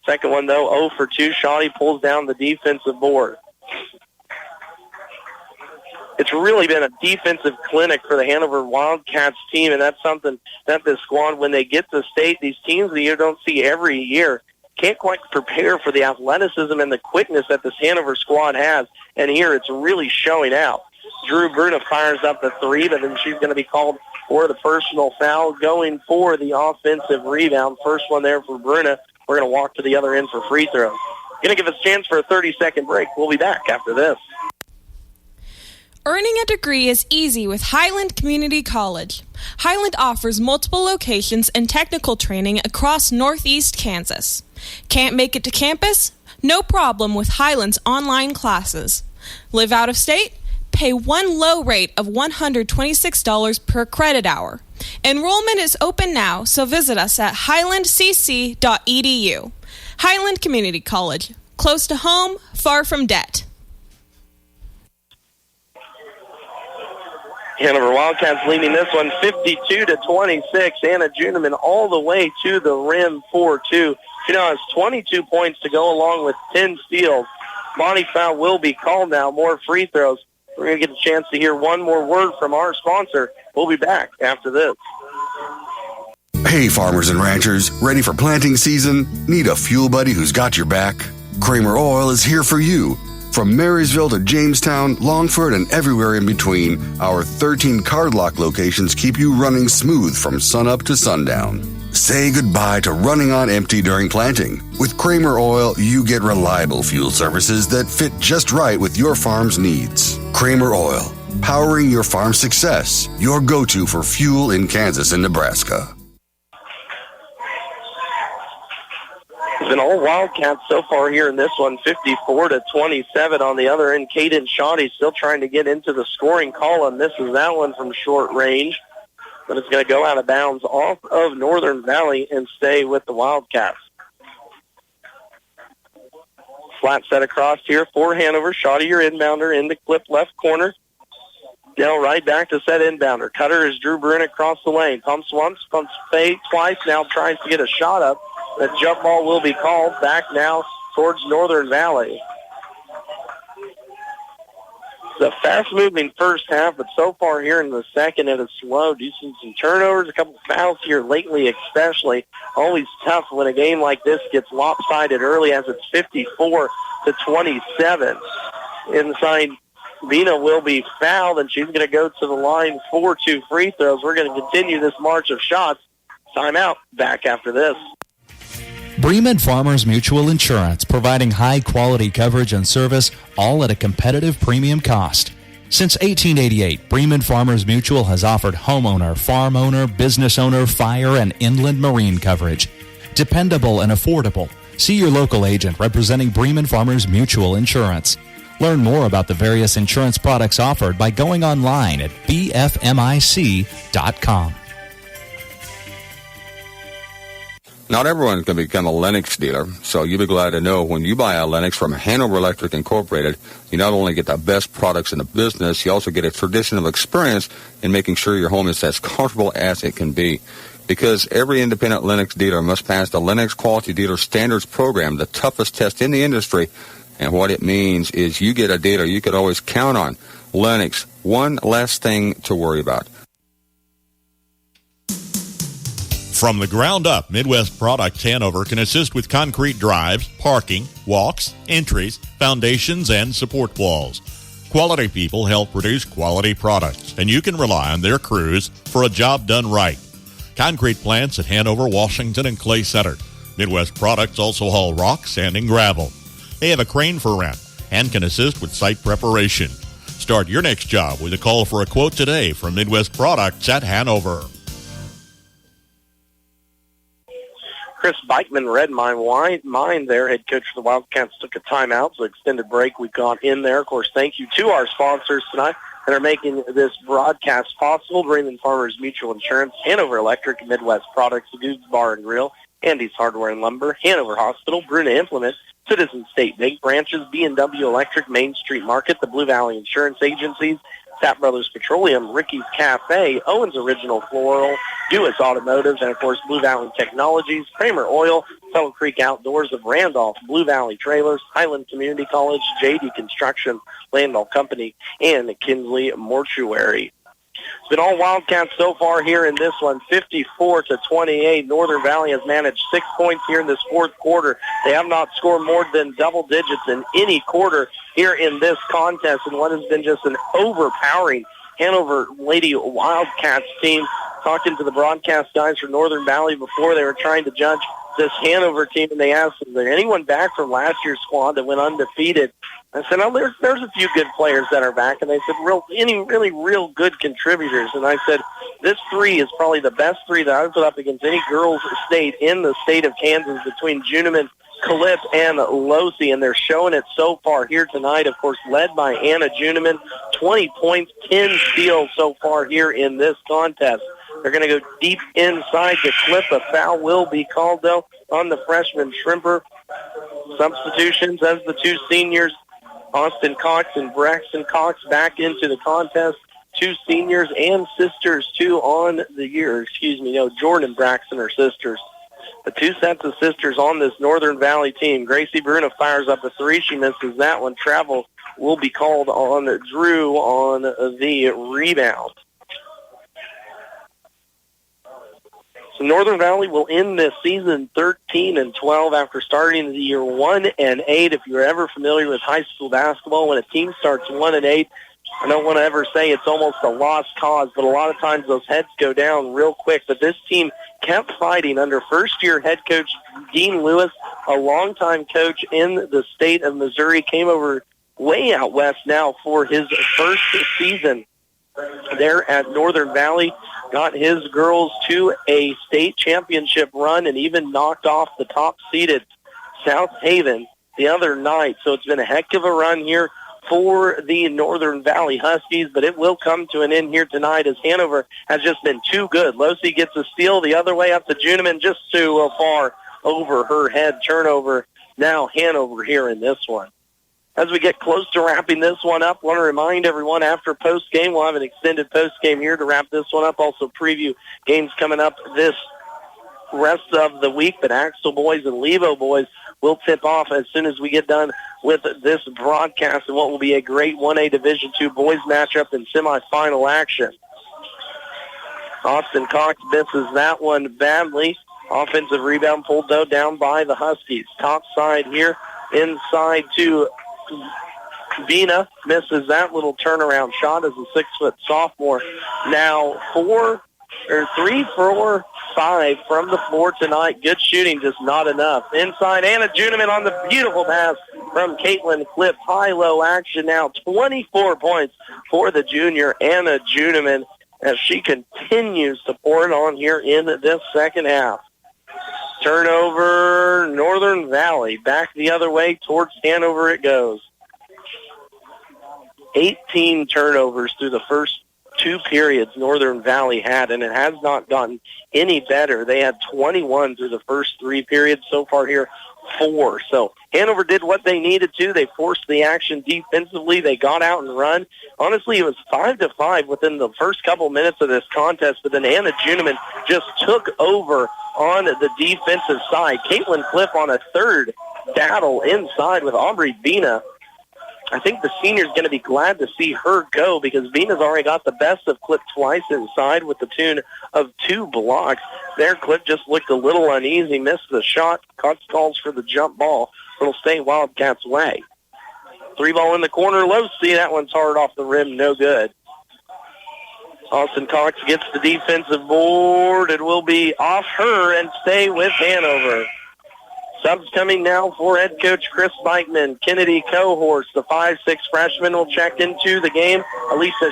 Second one, though, 0 for 2. Shoddy pulls down the defensive board. It's really been a defensive clinic for the Hanover Wildcats team, and that's something that this squad, when they get to state, these teams that you don't see every year, can't quite prepare for the athleticism and the quickness that this Hanover squad has, and here it's really showing out. Drew Bruna fires up the 3, but then she's going to be called for the personal foul, going for the offensive rebound. First one there for Bruna. We're going to walk to the other end for free throws. Going to give us a chance for a 30-second break. We'll be back after this. Earning a degree is easy with Highland Community College. Highland offers multiple locations and technical training across Northeast Kansas. Can't make it to campus? No problem with Highland's online classes. Live out of state? Pay one low rate of $126 per credit hour. Enrollment is open now, so visit us at highlandcc.edu. Highland Community College. Close to home, far from debt. Hanover Wildcats leading this one 52-26. Anna Juneman all the way to the rim for 2. She now has 22 points to go along with 10 steals. Monty foul will be called now. More free throws. We're going to get a chance to hear one more word from our sponsor. We'll be back after this. Hey, farmers and ranchers, ready for planting season? Need a fuel buddy who's got your back? Kramer Oil is here for you. From Marysville to Jamestown, Longford, and everywhere in between, our 13 cardlock locations keep you running smooth from sunup to sundown. Say goodbye to running on empty during planting. With Kramer Oil, you get reliable fuel services that fit just right with your farm's needs. Kramer Oil, powering your farm's success. Your go-to for fuel in Kansas and Nebraska. It's been all Wildcats so far here in this one, 54-27 on the other end. Caden Shoddy still trying to get into the scoring column. Misses that one from short range, but it's going to go out of bounds off of Northern Valley and stay with the Wildcats. Flat set across here for Hanover. Shoddy, your inbounder, into clip left corner. Now right back to set inbounder. Cutter is Drew Bruna across the lane. Pumps once, pumps fade twice, now tries to get a shot up. The jump ball will be called back now towards Northern Valley. It's a fast-moving first half, but so far here in the second, it is slow. Do see some turnovers, a couple fouls here lately especially. Always tough when a game like this gets lopsided early as it's 54-27. Inside, Vina will be fouled, and she's going to go to the line for 2 free throws. We're going to continue this march of shots. Timeout. Back after this. Bremen Farmers Mutual Insurance, providing high-quality coverage and service, all at a competitive premium cost. Since 1888, Bremen Farmers Mutual has offered homeowner, farm owner, business owner, fire, and inland marine coverage. Dependable and affordable. See your local agent representing Bremen Farmers Mutual Insurance. Learn more about the various insurance products offered by going online at bfmic.com. Not everyone can become a Lennox dealer, so you'll be glad to know when you buy a Lennox from Hanover Electric Incorporated, you not only get the best products in the business, you also get a tradition of experience in making sure your home is as comfortable as it can be. Because every independent Lennox dealer must pass the Lennox Quality Dealer Standards Program, the toughest test in the industry. And what it means is you get a dealer you could always count on. Lennox, one less thing to worry about. From the ground up, Midwest Products Hanover can assist with concrete drives, parking, walks, entries, foundations, and support walls. Quality people help produce quality products, and you can rely on their crews for a job done right. Concrete plants at Hanover, Washington, and Clay Center. Midwest Products also haul rock, sand, and gravel. They have a crane for rent and can assist with site preparation. Start your next job with a call for a quote today from Midwest Products at Hanover. Chris Bikeman read my mind there. Head coach for the Wildcats took a timeout, so extended break we got in there. Of course, thank you to our sponsors tonight that are making this broadcast possible. Bremen Farmers Mutual Insurance, Hanover Electric, Midwest Products, Googs Bar and Grill, Andy's Hardware and Lumber, Hanover Hospital, Bruna Implement, Citizen State Bank branches, B&W Electric, Main Street Market, the Blue Valley Insurance Agencies, Sap Brothers Petroleum, Ricky's Cafe, Owens Original Floral, Dewis Automotive, and, of course, Blue Valley Technologies, Kramer Oil, Fellow Creek Outdoors of Randolph, Blue Valley Trailers, Highland Community College, JD Construction, Landau Company, and Kinsley Mortuary. It's been all Wildcats so far here in this one, 54-28. Northern Valley has managed 6 points here in this fourth quarter. They have not scored more than double digits in any quarter here in this contest, and what has been just an overpowering Hanover Lady Wildcats team. Talking to the broadcast guys for Northern Valley before they were trying to judge this Hanover team, and they asked, is there anyone back from last year's squad that went undefeated? I said, oh, there's a few good players that are back. And they said, any really real good contributors. And I said, this three is probably the best three that I've put up against any girls' state in the state of Kansas between Juniman, Calip, and Losey. And they're showing it so far here tonight, of course, led by Anna Juniman. 20 points, 10 steals so far here in this contest. They're going to go deep inside to Clip. A foul will be called, though, on the freshman Shrimper. Substitutions as the two seniors, Austin Cox and Braxton Cox, back into the contest. Two seniors and sisters, too, on the year. Jordan and Braxton are sisters. The two sets of sisters on this Northern Valley team. Gracie Bruna fires up a three. She misses that one. Travel will be called on Drew on the rebound. So Northern Valley will end this season 13-12 after starting the year 1-8. If you're ever familiar with high school basketball, when a team starts 1-8, I don't want to ever say it's almost a lost cause, but a lot of times those heads go down real quick. But this team kept fighting under first-year head coach Dean Lewis, a longtime coach in the state of Missouri, came over way out west now for his first season there at Northern Valley. Got his girls to a state championship run and even knocked off the top-seeded South Haven the other night. So it's been a heck of a run here for the Northern Valley Huskies, but it will come to an end here tonight as Hanover has just been too good. Losey gets a steal the other way up to Juniman, just too far over her head. Turnover now Hanover here in this one. As we get close to wrapping this one up, I want to remind everyone after post-game, we'll have an extended post-game here to wrap this one up. Also preview games coming up this rest of the week, but Axel boys and Levo boys will tip off as soon as we get done with this broadcast and what will be a great 1A Division II boys matchup in semifinal action. Austin Cox misses that one badly. Offensive rebound pulled, though, down by the Huskies. Top side here, inside to Vina, misses that little turnaround shot as a 6-foot sophomore. Now 3, 4, 5 from the floor tonight. Good shooting, just not enough. Inside, Anna Juniman on the beautiful pass from Caitlin Clip. High-low action now. 24 points for the junior Anna Juniman as she continues to pour it on here in this second half. Turnover, Northern Valley. Back the other way towards Hanover it goes. 18 turnovers through the first 2 periods Northern Valley had, and it has not gotten any better. They had 21 through the first 3 periods. So far here, 4. So Hanover did what they needed to. They forced the action defensively. They got out and run. Honestly, it was 5-5 within the first couple minutes of this contest, but then Anna Juneman just took over on the defensive side. Caitlin Cliff on a third battle inside with Aubrey Bina. I think the senior's going to be glad to see her go because Bina's already got the best of Cliff twice inside with the tune of 2 blocks. There, Cliff just looked a little uneasy, missed the shot, calls for the jump ball. It'll stay Wildcats' way. 3 ball in the corner, low C. That one's hard off the rim, no good. Austin Cox gets the defensive board. It will be off her and stay with Hanover. Subs coming now for head coach Chris Bikeman. Kennedy Cohorse, the 5'6" freshman, will check into the game. Elisa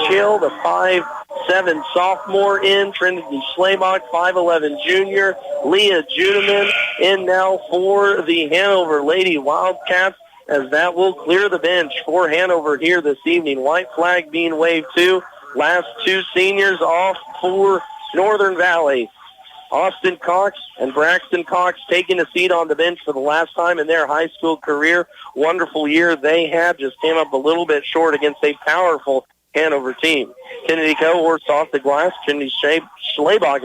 Schill, the 5'7" sophomore in. Trinity Schlabach, 5'11" junior. Leah Judeman in now for the Hanover Lady Wildcats, as that will clear the bench for Hanover here this evening. White flag being waved too. Last 2 seniors off for Northern Valley. Austin Cox and Braxton Cox taking a seat on the bench for the last time in their high school career. Wonderful year they had, just came up a little bit short against a powerful Hanover team. Kennedy Cohorse off the glass. Kennedy Schlabach,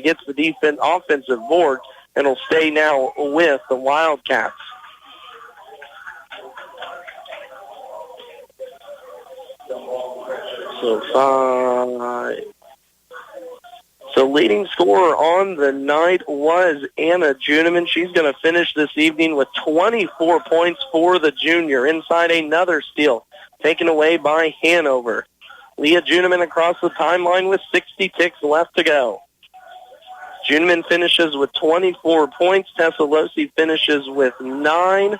gets the offensive board and will stay now with the Wildcats. So leading scorer on the night was Anna Juneman. She's going to finish this evening with 24 points for the junior. Inside, another steal taken away by Hanover. Leah Juneman across the timeline with 60 ticks left to go. Juneman finishes with 24 points. Tessa Losi finishes with 9.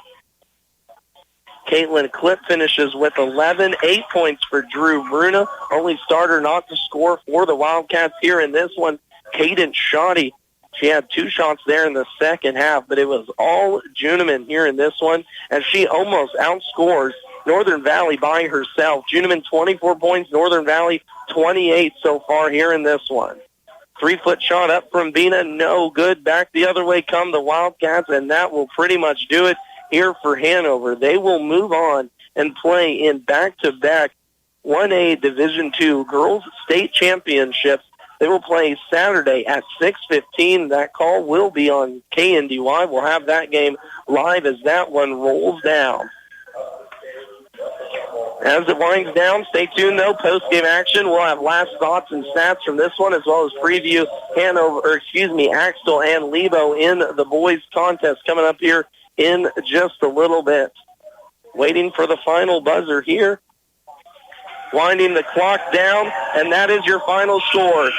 Caitlin Clipp finishes with 11. 8 points for Drew Bruna. Only starter not to score for the Wildcats here in this one. Cadence Shoddy. She had 2 shots there in the second half, but it was all Juneman here in this one, as she almost outscores Northern Valley by herself. Juneman 24 points, Northern Valley 28 so far here in this one. 3-foot shot up from Bina, no good. Back the other way come the Wildcats, and that will pretty much do it here for Hanover. They will move on and play in back-to-back 1A Division II Girls State Championships. They will play Saturday at 6:15. That call will be on KNDY. We'll have that game live as that one rolls down. As it winds down, stay tuned though. Post-game action. We'll have last thoughts and stats from this one, as well as preview Axtell and Lebo in the boys contest coming up here in just a little bit. Waiting for the final buzzer here. Winding the clock down, and that is your final score.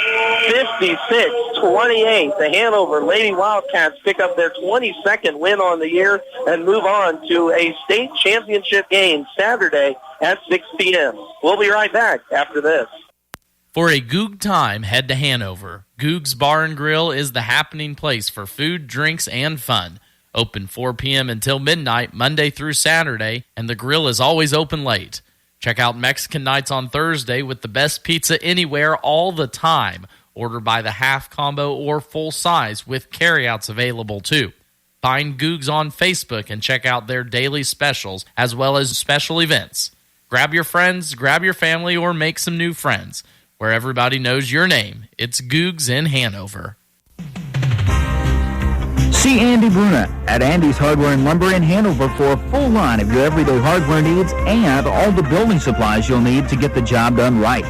56-28. The Hanover Lady Wildcats pick up their 22nd win on the year and move on to a state championship game Saturday at 6 p.m. We'll be right back after this. For a Goog time, head to Hanover. Goog's Bar and Grill is the happening place for food, drinks, and fun. Open 4 p.m. until midnight, Monday through Saturday, and the grill is always open late. Check out Mexican nights on Thursday with the best pizza anywhere all the time. Order by the half combo or full size with carryouts available too. Find Googs on Facebook and check out their daily specials as well as special events. Grab your friends, grab your family, or make some new friends. Where everybody knows your name, it's Googs in Hanover. See Andy Bruna at Andy's Hardware and Lumber in Hanover for a full line of your everyday hardware needs and all the building supplies you'll need to get the job done right.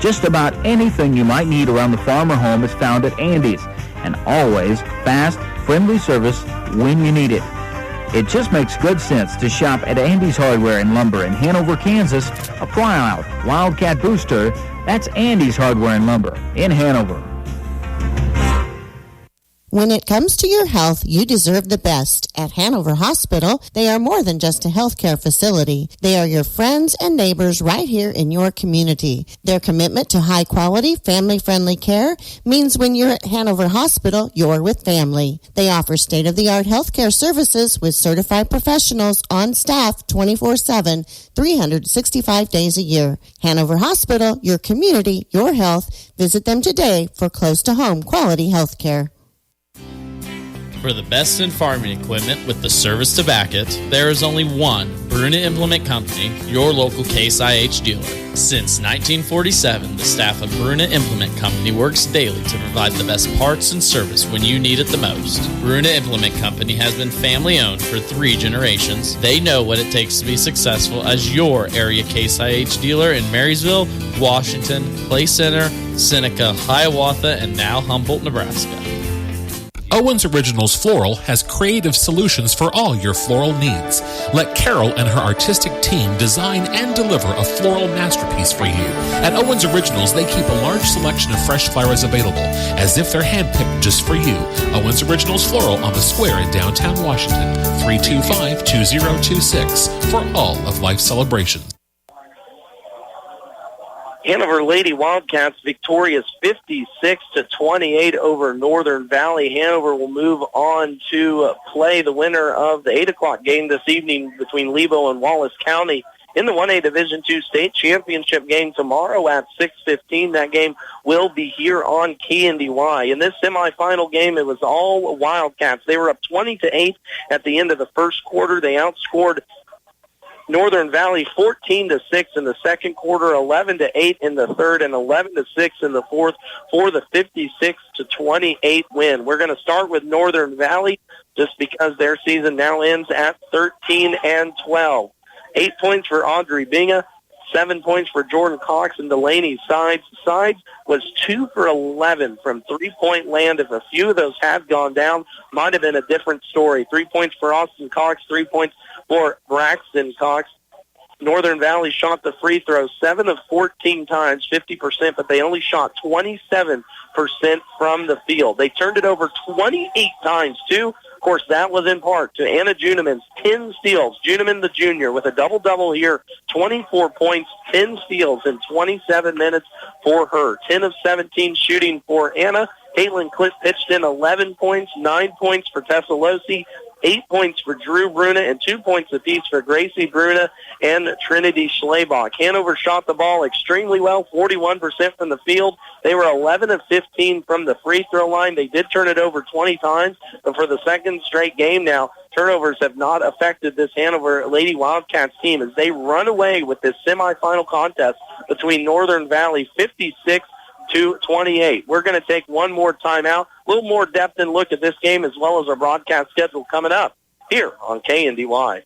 Just about anything you might need around the farm or home is found at Andy's, and always fast, friendly service when you need it. It just makes good sense to shop at Andy's Hardware and Lumber in Hanover, Kansas. A proud Wildcat booster. That's Andy's Hardware and Lumber in Hanover. When it comes to your health, you deserve the best. At Hanover Hospital, they are more than just a healthcare facility. They are your friends and neighbors right here in your community. Their commitment to high-quality, family-friendly care means when you're at Hanover Hospital, you're with family. They offer state-of-the-art healthcare services with certified professionals on staff 24/7, 365 days a year. Hanover Hospital, your community, your health. Visit them today for close-to-home quality health care. For the best in farming equipment with the service to back it, there is only one Bruna Implement Company, your local Case IH dealer. Since 1947, the staff of Bruna Implement Company works daily to provide the best parts and service when you need it the most. Bruna Implement Company has been family-owned for 3 generations. They know what it takes to be successful as your area Case IH dealer in Marysville, Washington, Clay Center, Seneca, Hiawatha, and now Humboldt, Nebraska. Owens Originals Floral has creative solutions for all your floral needs. Let Carol and her artistic team design and deliver a floral masterpiece for you. At Owens Originals, they keep a large selection of fresh flowers available, as if they're handpicked just for you. Owens Originals Floral on the Square in downtown Washington, 325-2026 for all of life's celebrations. Hanover Lady Wildcats victorious 56-28 over Northern Valley. Hanover will move on to play the winner of the 8 o'clock game this evening between Lebo and Wallace County in the 1A Division II state championship game tomorrow at 6:15. That game will be here on KNDY. In this semifinal game, it was all Wildcats. They were up 20-8 at the end of the first quarter. They outscored Northern Valley 14-6 in the second quarter, 11-8 in the third, and 11-6 in the fourth for the 56-28 win. We're going to start with Northern Valley just because their season now ends at 13-12. 8 points for Audrey Binga, 7 points for Jordan Cox, and Delaney Sides. Sides was 2 for 11 from three-point land. If a few of those had gone down, might have been a different story. 3 points for Austin Cox, 3 points for Braxton Cox. Northern Valley shot the free throw 7 of 14 times, 50%, but they only shot 27% from the field. They turned it over 28 times, too. Of course, that was in part to Anna Juneman's 10 steals. Juneman, the junior, with a double-double here, 24 points, 10 steals in 27 minutes for her. 10 of 17 shooting for Anna. Caitlin Cliff pitched in 11 points, 9 points for Tessa Losi, 8 points for Drew Bruna, and 2 points apiece for Gracie Bruna and Trinity Schlebach. Hanover shot the ball extremely well, 41% from the field. They were 11 of 15 from the free throw line. They did turn it over 20 times, but for the second straight game now, turnovers have not affected this Hanover Lady Wildcats team as they run away with this semifinal contest between Northern Valley 56-28. We're going to take one more timeout, a little more depth and look at this game as well as our broadcast schedule coming up here on KNDY.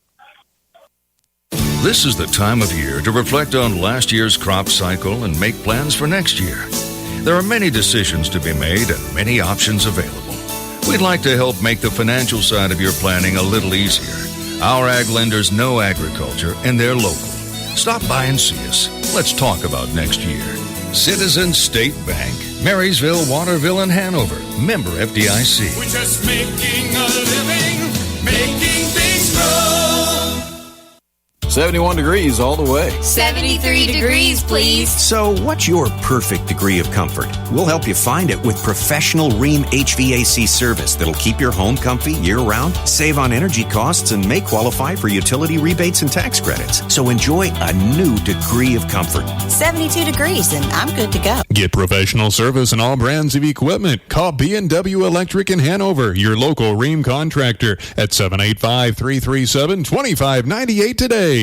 This is the time of year to reflect on last year's crop cycle and make plans for next year. There are many decisions to be made and many options available. We'd like to help make the financial side of your planning a little easier. Our ag lenders know agriculture and they're local. Stop by and see us. Let's talk about next year. Citizens State Bank, Marysville, Waterville, and Hanover. Member FDIC. We're just making a living, making things grow. 71 degrees all the way. 73 degrees, please. So what's your perfect degree of comfort? We'll help you find it with professional Rheem HVAC service that'll keep your home comfy year-round, save on energy costs, and may qualify for utility rebates and tax credits. So enjoy a new degree of comfort. 72 degrees, and I'm good to go. Get professional service and all brands of equipment. Call B&W Electric in Hanover, your local Rheem contractor, at 785-337-2598 today.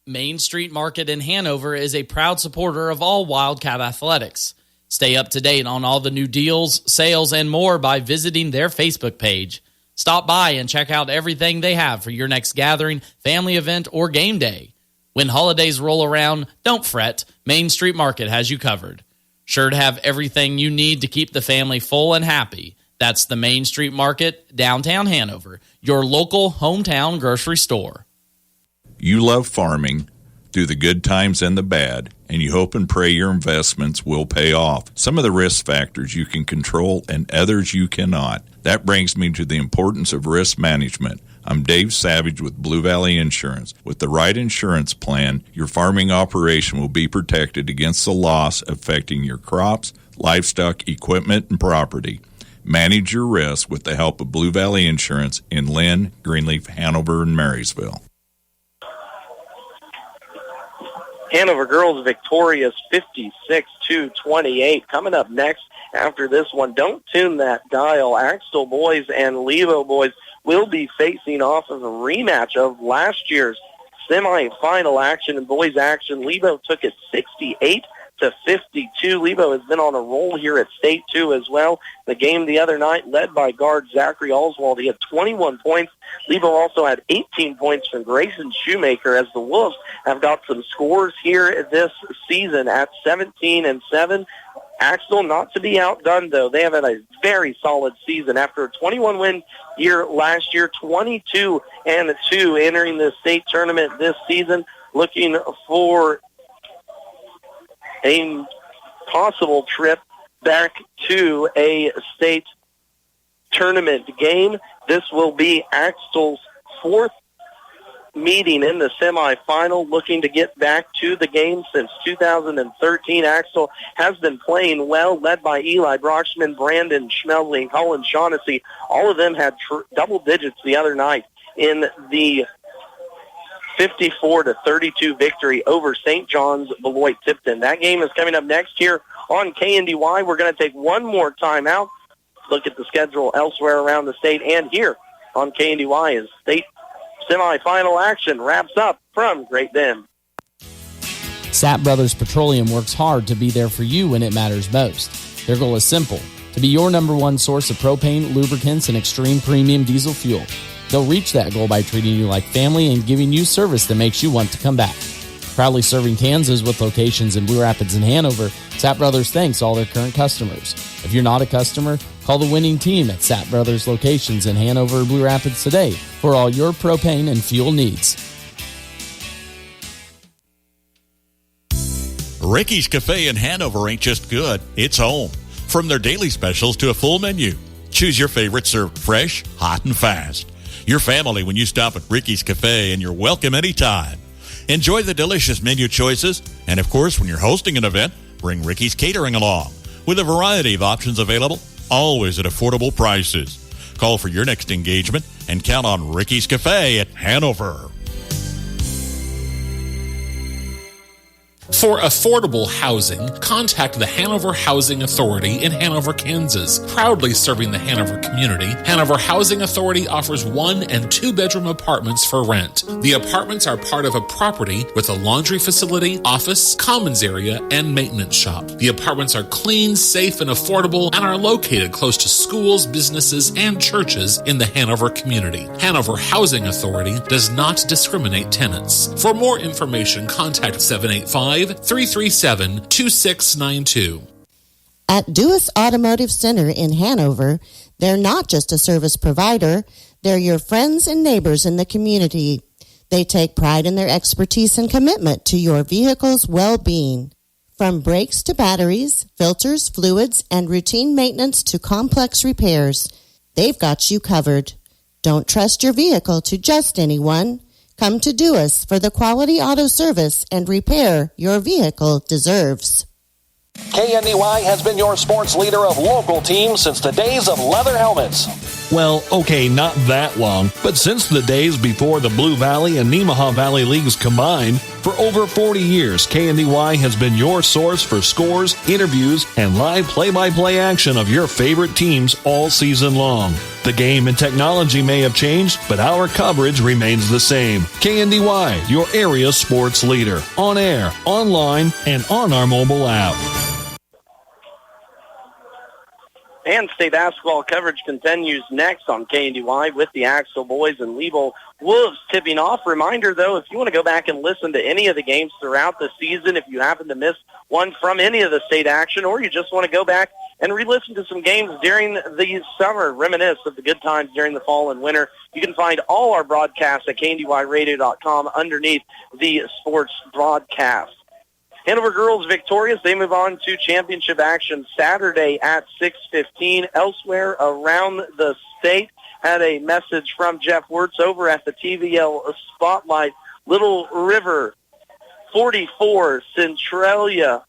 Main Street Market in Hanover is a proud supporter of all Wildcat athletics. Stay up to date on all the new deals, sales, and more by visiting their Facebook page. Stop by and check out everything they have for your next gathering, family event, or game day. When holidays roll around, don't fret. Main Street Market has you covered. Sure to have everything you need to keep the family full and happy. That's the Main Street Market, downtown Hanover, your local hometown grocery store. You love farming. through the good times and the bad, and you hope and pray your investments will pay off. Some of the risk factors you can control and others you cannot. That brings me to the importance of risk management. I'm Dave Savage with Blue Valley Insurance. With the right insurance plan, your farming operation will be protected against the loss affecting your crops, livestock, equipment, and property. Manage your risk with the help of Blue Valley Insurance in Lynn, Greenleaf, Hanover, and Marysville. Hanover girls victorious 56-28. Coming up next after this one, don't tune that dial. Axtell boys and Levo boys will be facing off of a rematch of last year's semifinal action in boys action. Levo took it 68-52. Levo has been on a roll here at State 2 as well. The game the other night led by guard Zachary Oswald. He had 21 points. Levo also had 18 points from Grayson Shoemaker, as the Wolves have got some scores here this season at 17-7. Axtell not to be outdone, though. They have had a very solid season. After a 21-win year last year, 22-2 entering the state tournament this season, looking for a possible trip back to a state tournament game. This will be Axtell's fourth meeting in the semifinal, looking to get back to the game since 2013. Axtell has been playing well, led by Eli Brockman, Brandon Schmelzley, and Colin Shaughnessy. All of them had double digits the other night in the 54-32 victory over St. John's Beloit Tipton. That game is coming up next here on KNDY. We're going to take one more time out, look at the schedule elsewhere around the state, and here on KNDY as state semifinal action wraps up from Great Bend. Sapp Brothers Petroleum works hard to be there for you when it matters most. Their goal is simple: to be your number one source of propane, lubricants, and extreme premium diesel fuel. They'll reach that goal by treating you like family and giving you service that makes you want to come back. Proudly serving Kansas with locations in Blue Rapids and Hanover, Sapp Brothers thanks all their current customers. If you're not a customer, call the winning team at Sapp Brothers locations in Hanover or Blue Rapids today for all your propane and fuel needs. Ricky's Cafe in Hanover ain't just good, it's home. From their daily specials to a full menu, choose your favorite served fresh, hot, and fast. Your family when you stop at Ricky's Cafe, and you're welcome anytime. Enjoy the delicious menu choices, and of course, when you're hosting an event, bring Ricky's Catering along. With a variety of options available, always at affordable prices. Call for your next engagement and count on Ricky's Cafe at Hanover. For affordable housing, contact the Hanover Housing Authority in Hanover, Kansas. Proudly serving the Hanover community, Hanover Housing Authority offers 1- and 2-bedroom apartments for rent. The apartments are part of a property with a laundry facility, office, commons area, and maintenance shop. The apartments are clean, safe, and affordable and are located close to schools, businesses, and churches in the Hanover community. Hanover Housing Authority does not discriminate tenants. For more information, contact 785-337-2692. At Dewis Automotive Center in Hanover, they're not just a service provider, they're your friends and neighbors in the community. They take pride in their expertise and commitment to your vehicle's well-being. From brakes to batteries, filters, fluids, and routine maintenance to complex repairs, they've got you covered. Don't trust your vehicle to just anyone. Come to Dewis for the quality auto service and repair your vehicle deserves. KNDY has been your sports leader of local teams since the days of leather helmets. Well, okay, not that long, but since the days before the Blue Valley and Nemaha Valley Leagues combined, for over 40 years, KNDY has been your source for scores, interviews, and live play-by-play action of your favorite teams all season long. The game and technology may have changed, but our coverage remains the same. KNDY, your area sports leader, on air, online, and on our mobile app. And state basketball coverage continues next on KNDY with the Axtell boys and Leeville Wolves tipping off. Reminder, though, if you want to go back and listen to any of the games throughout the season, if you happen to miss one from any of the state action, or you just want to go back and re-listen to some games during the summer. Reminisce of the good times during the fall and winter. You can find all our broadcasts at KNDYradio.com underneath the sports broadcast. Hanover girls victorious. They move on to championship action Saturday at 6:15. Elsewhere around the state, had a message from Jeff Wirtz over at the TVL Spotlight. Little River 44, Centralia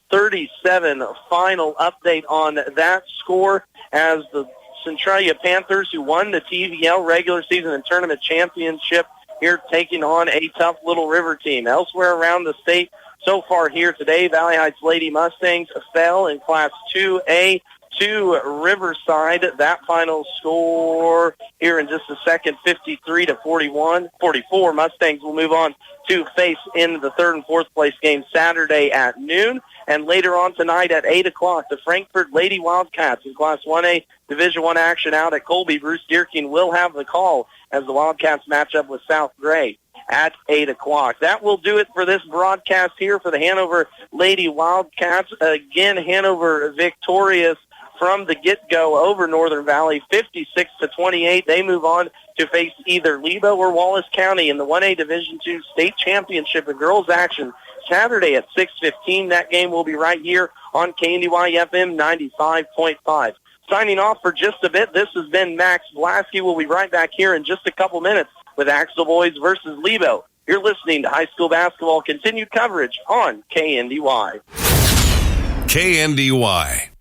37. Final update on that score as the Centralia Panthers, who won the TVL regular season and tournament championship, here taking on a tough Little River team. Elsewhere around the state, so far here today, Valley Heights Lady Mustangs fell in Class 2A to Riverside. That final score here in just a second, 53-41. 44. Mustangs will move on to face in the third and fourth place game Saturday at noon. And later on tonight at 8 o'clock, the Frankfort Lady Wildcats in Class 1A Division I action out at Colby. Bruce Deerking will have the call as the Wildcats match up with South Gray at 8 o'clock. That will do it for this broadcast here for the Hanover Lady Wildcats. Again, Hanover victorious from the get-go over Northern Valley, 56-28. They move on to face either Lebo or Wallace County in the 1A Division II State Championship of Girls Action Saturday at 6:15. That game will be right here on KNDY FM 95.5. Signing off for just a bit, this has been Max Blasky. We'll be right back here in just a couple minutes with Axel Boys versus Lebo. You're listening to high school basketball continued coverage on KNDY. KNDY.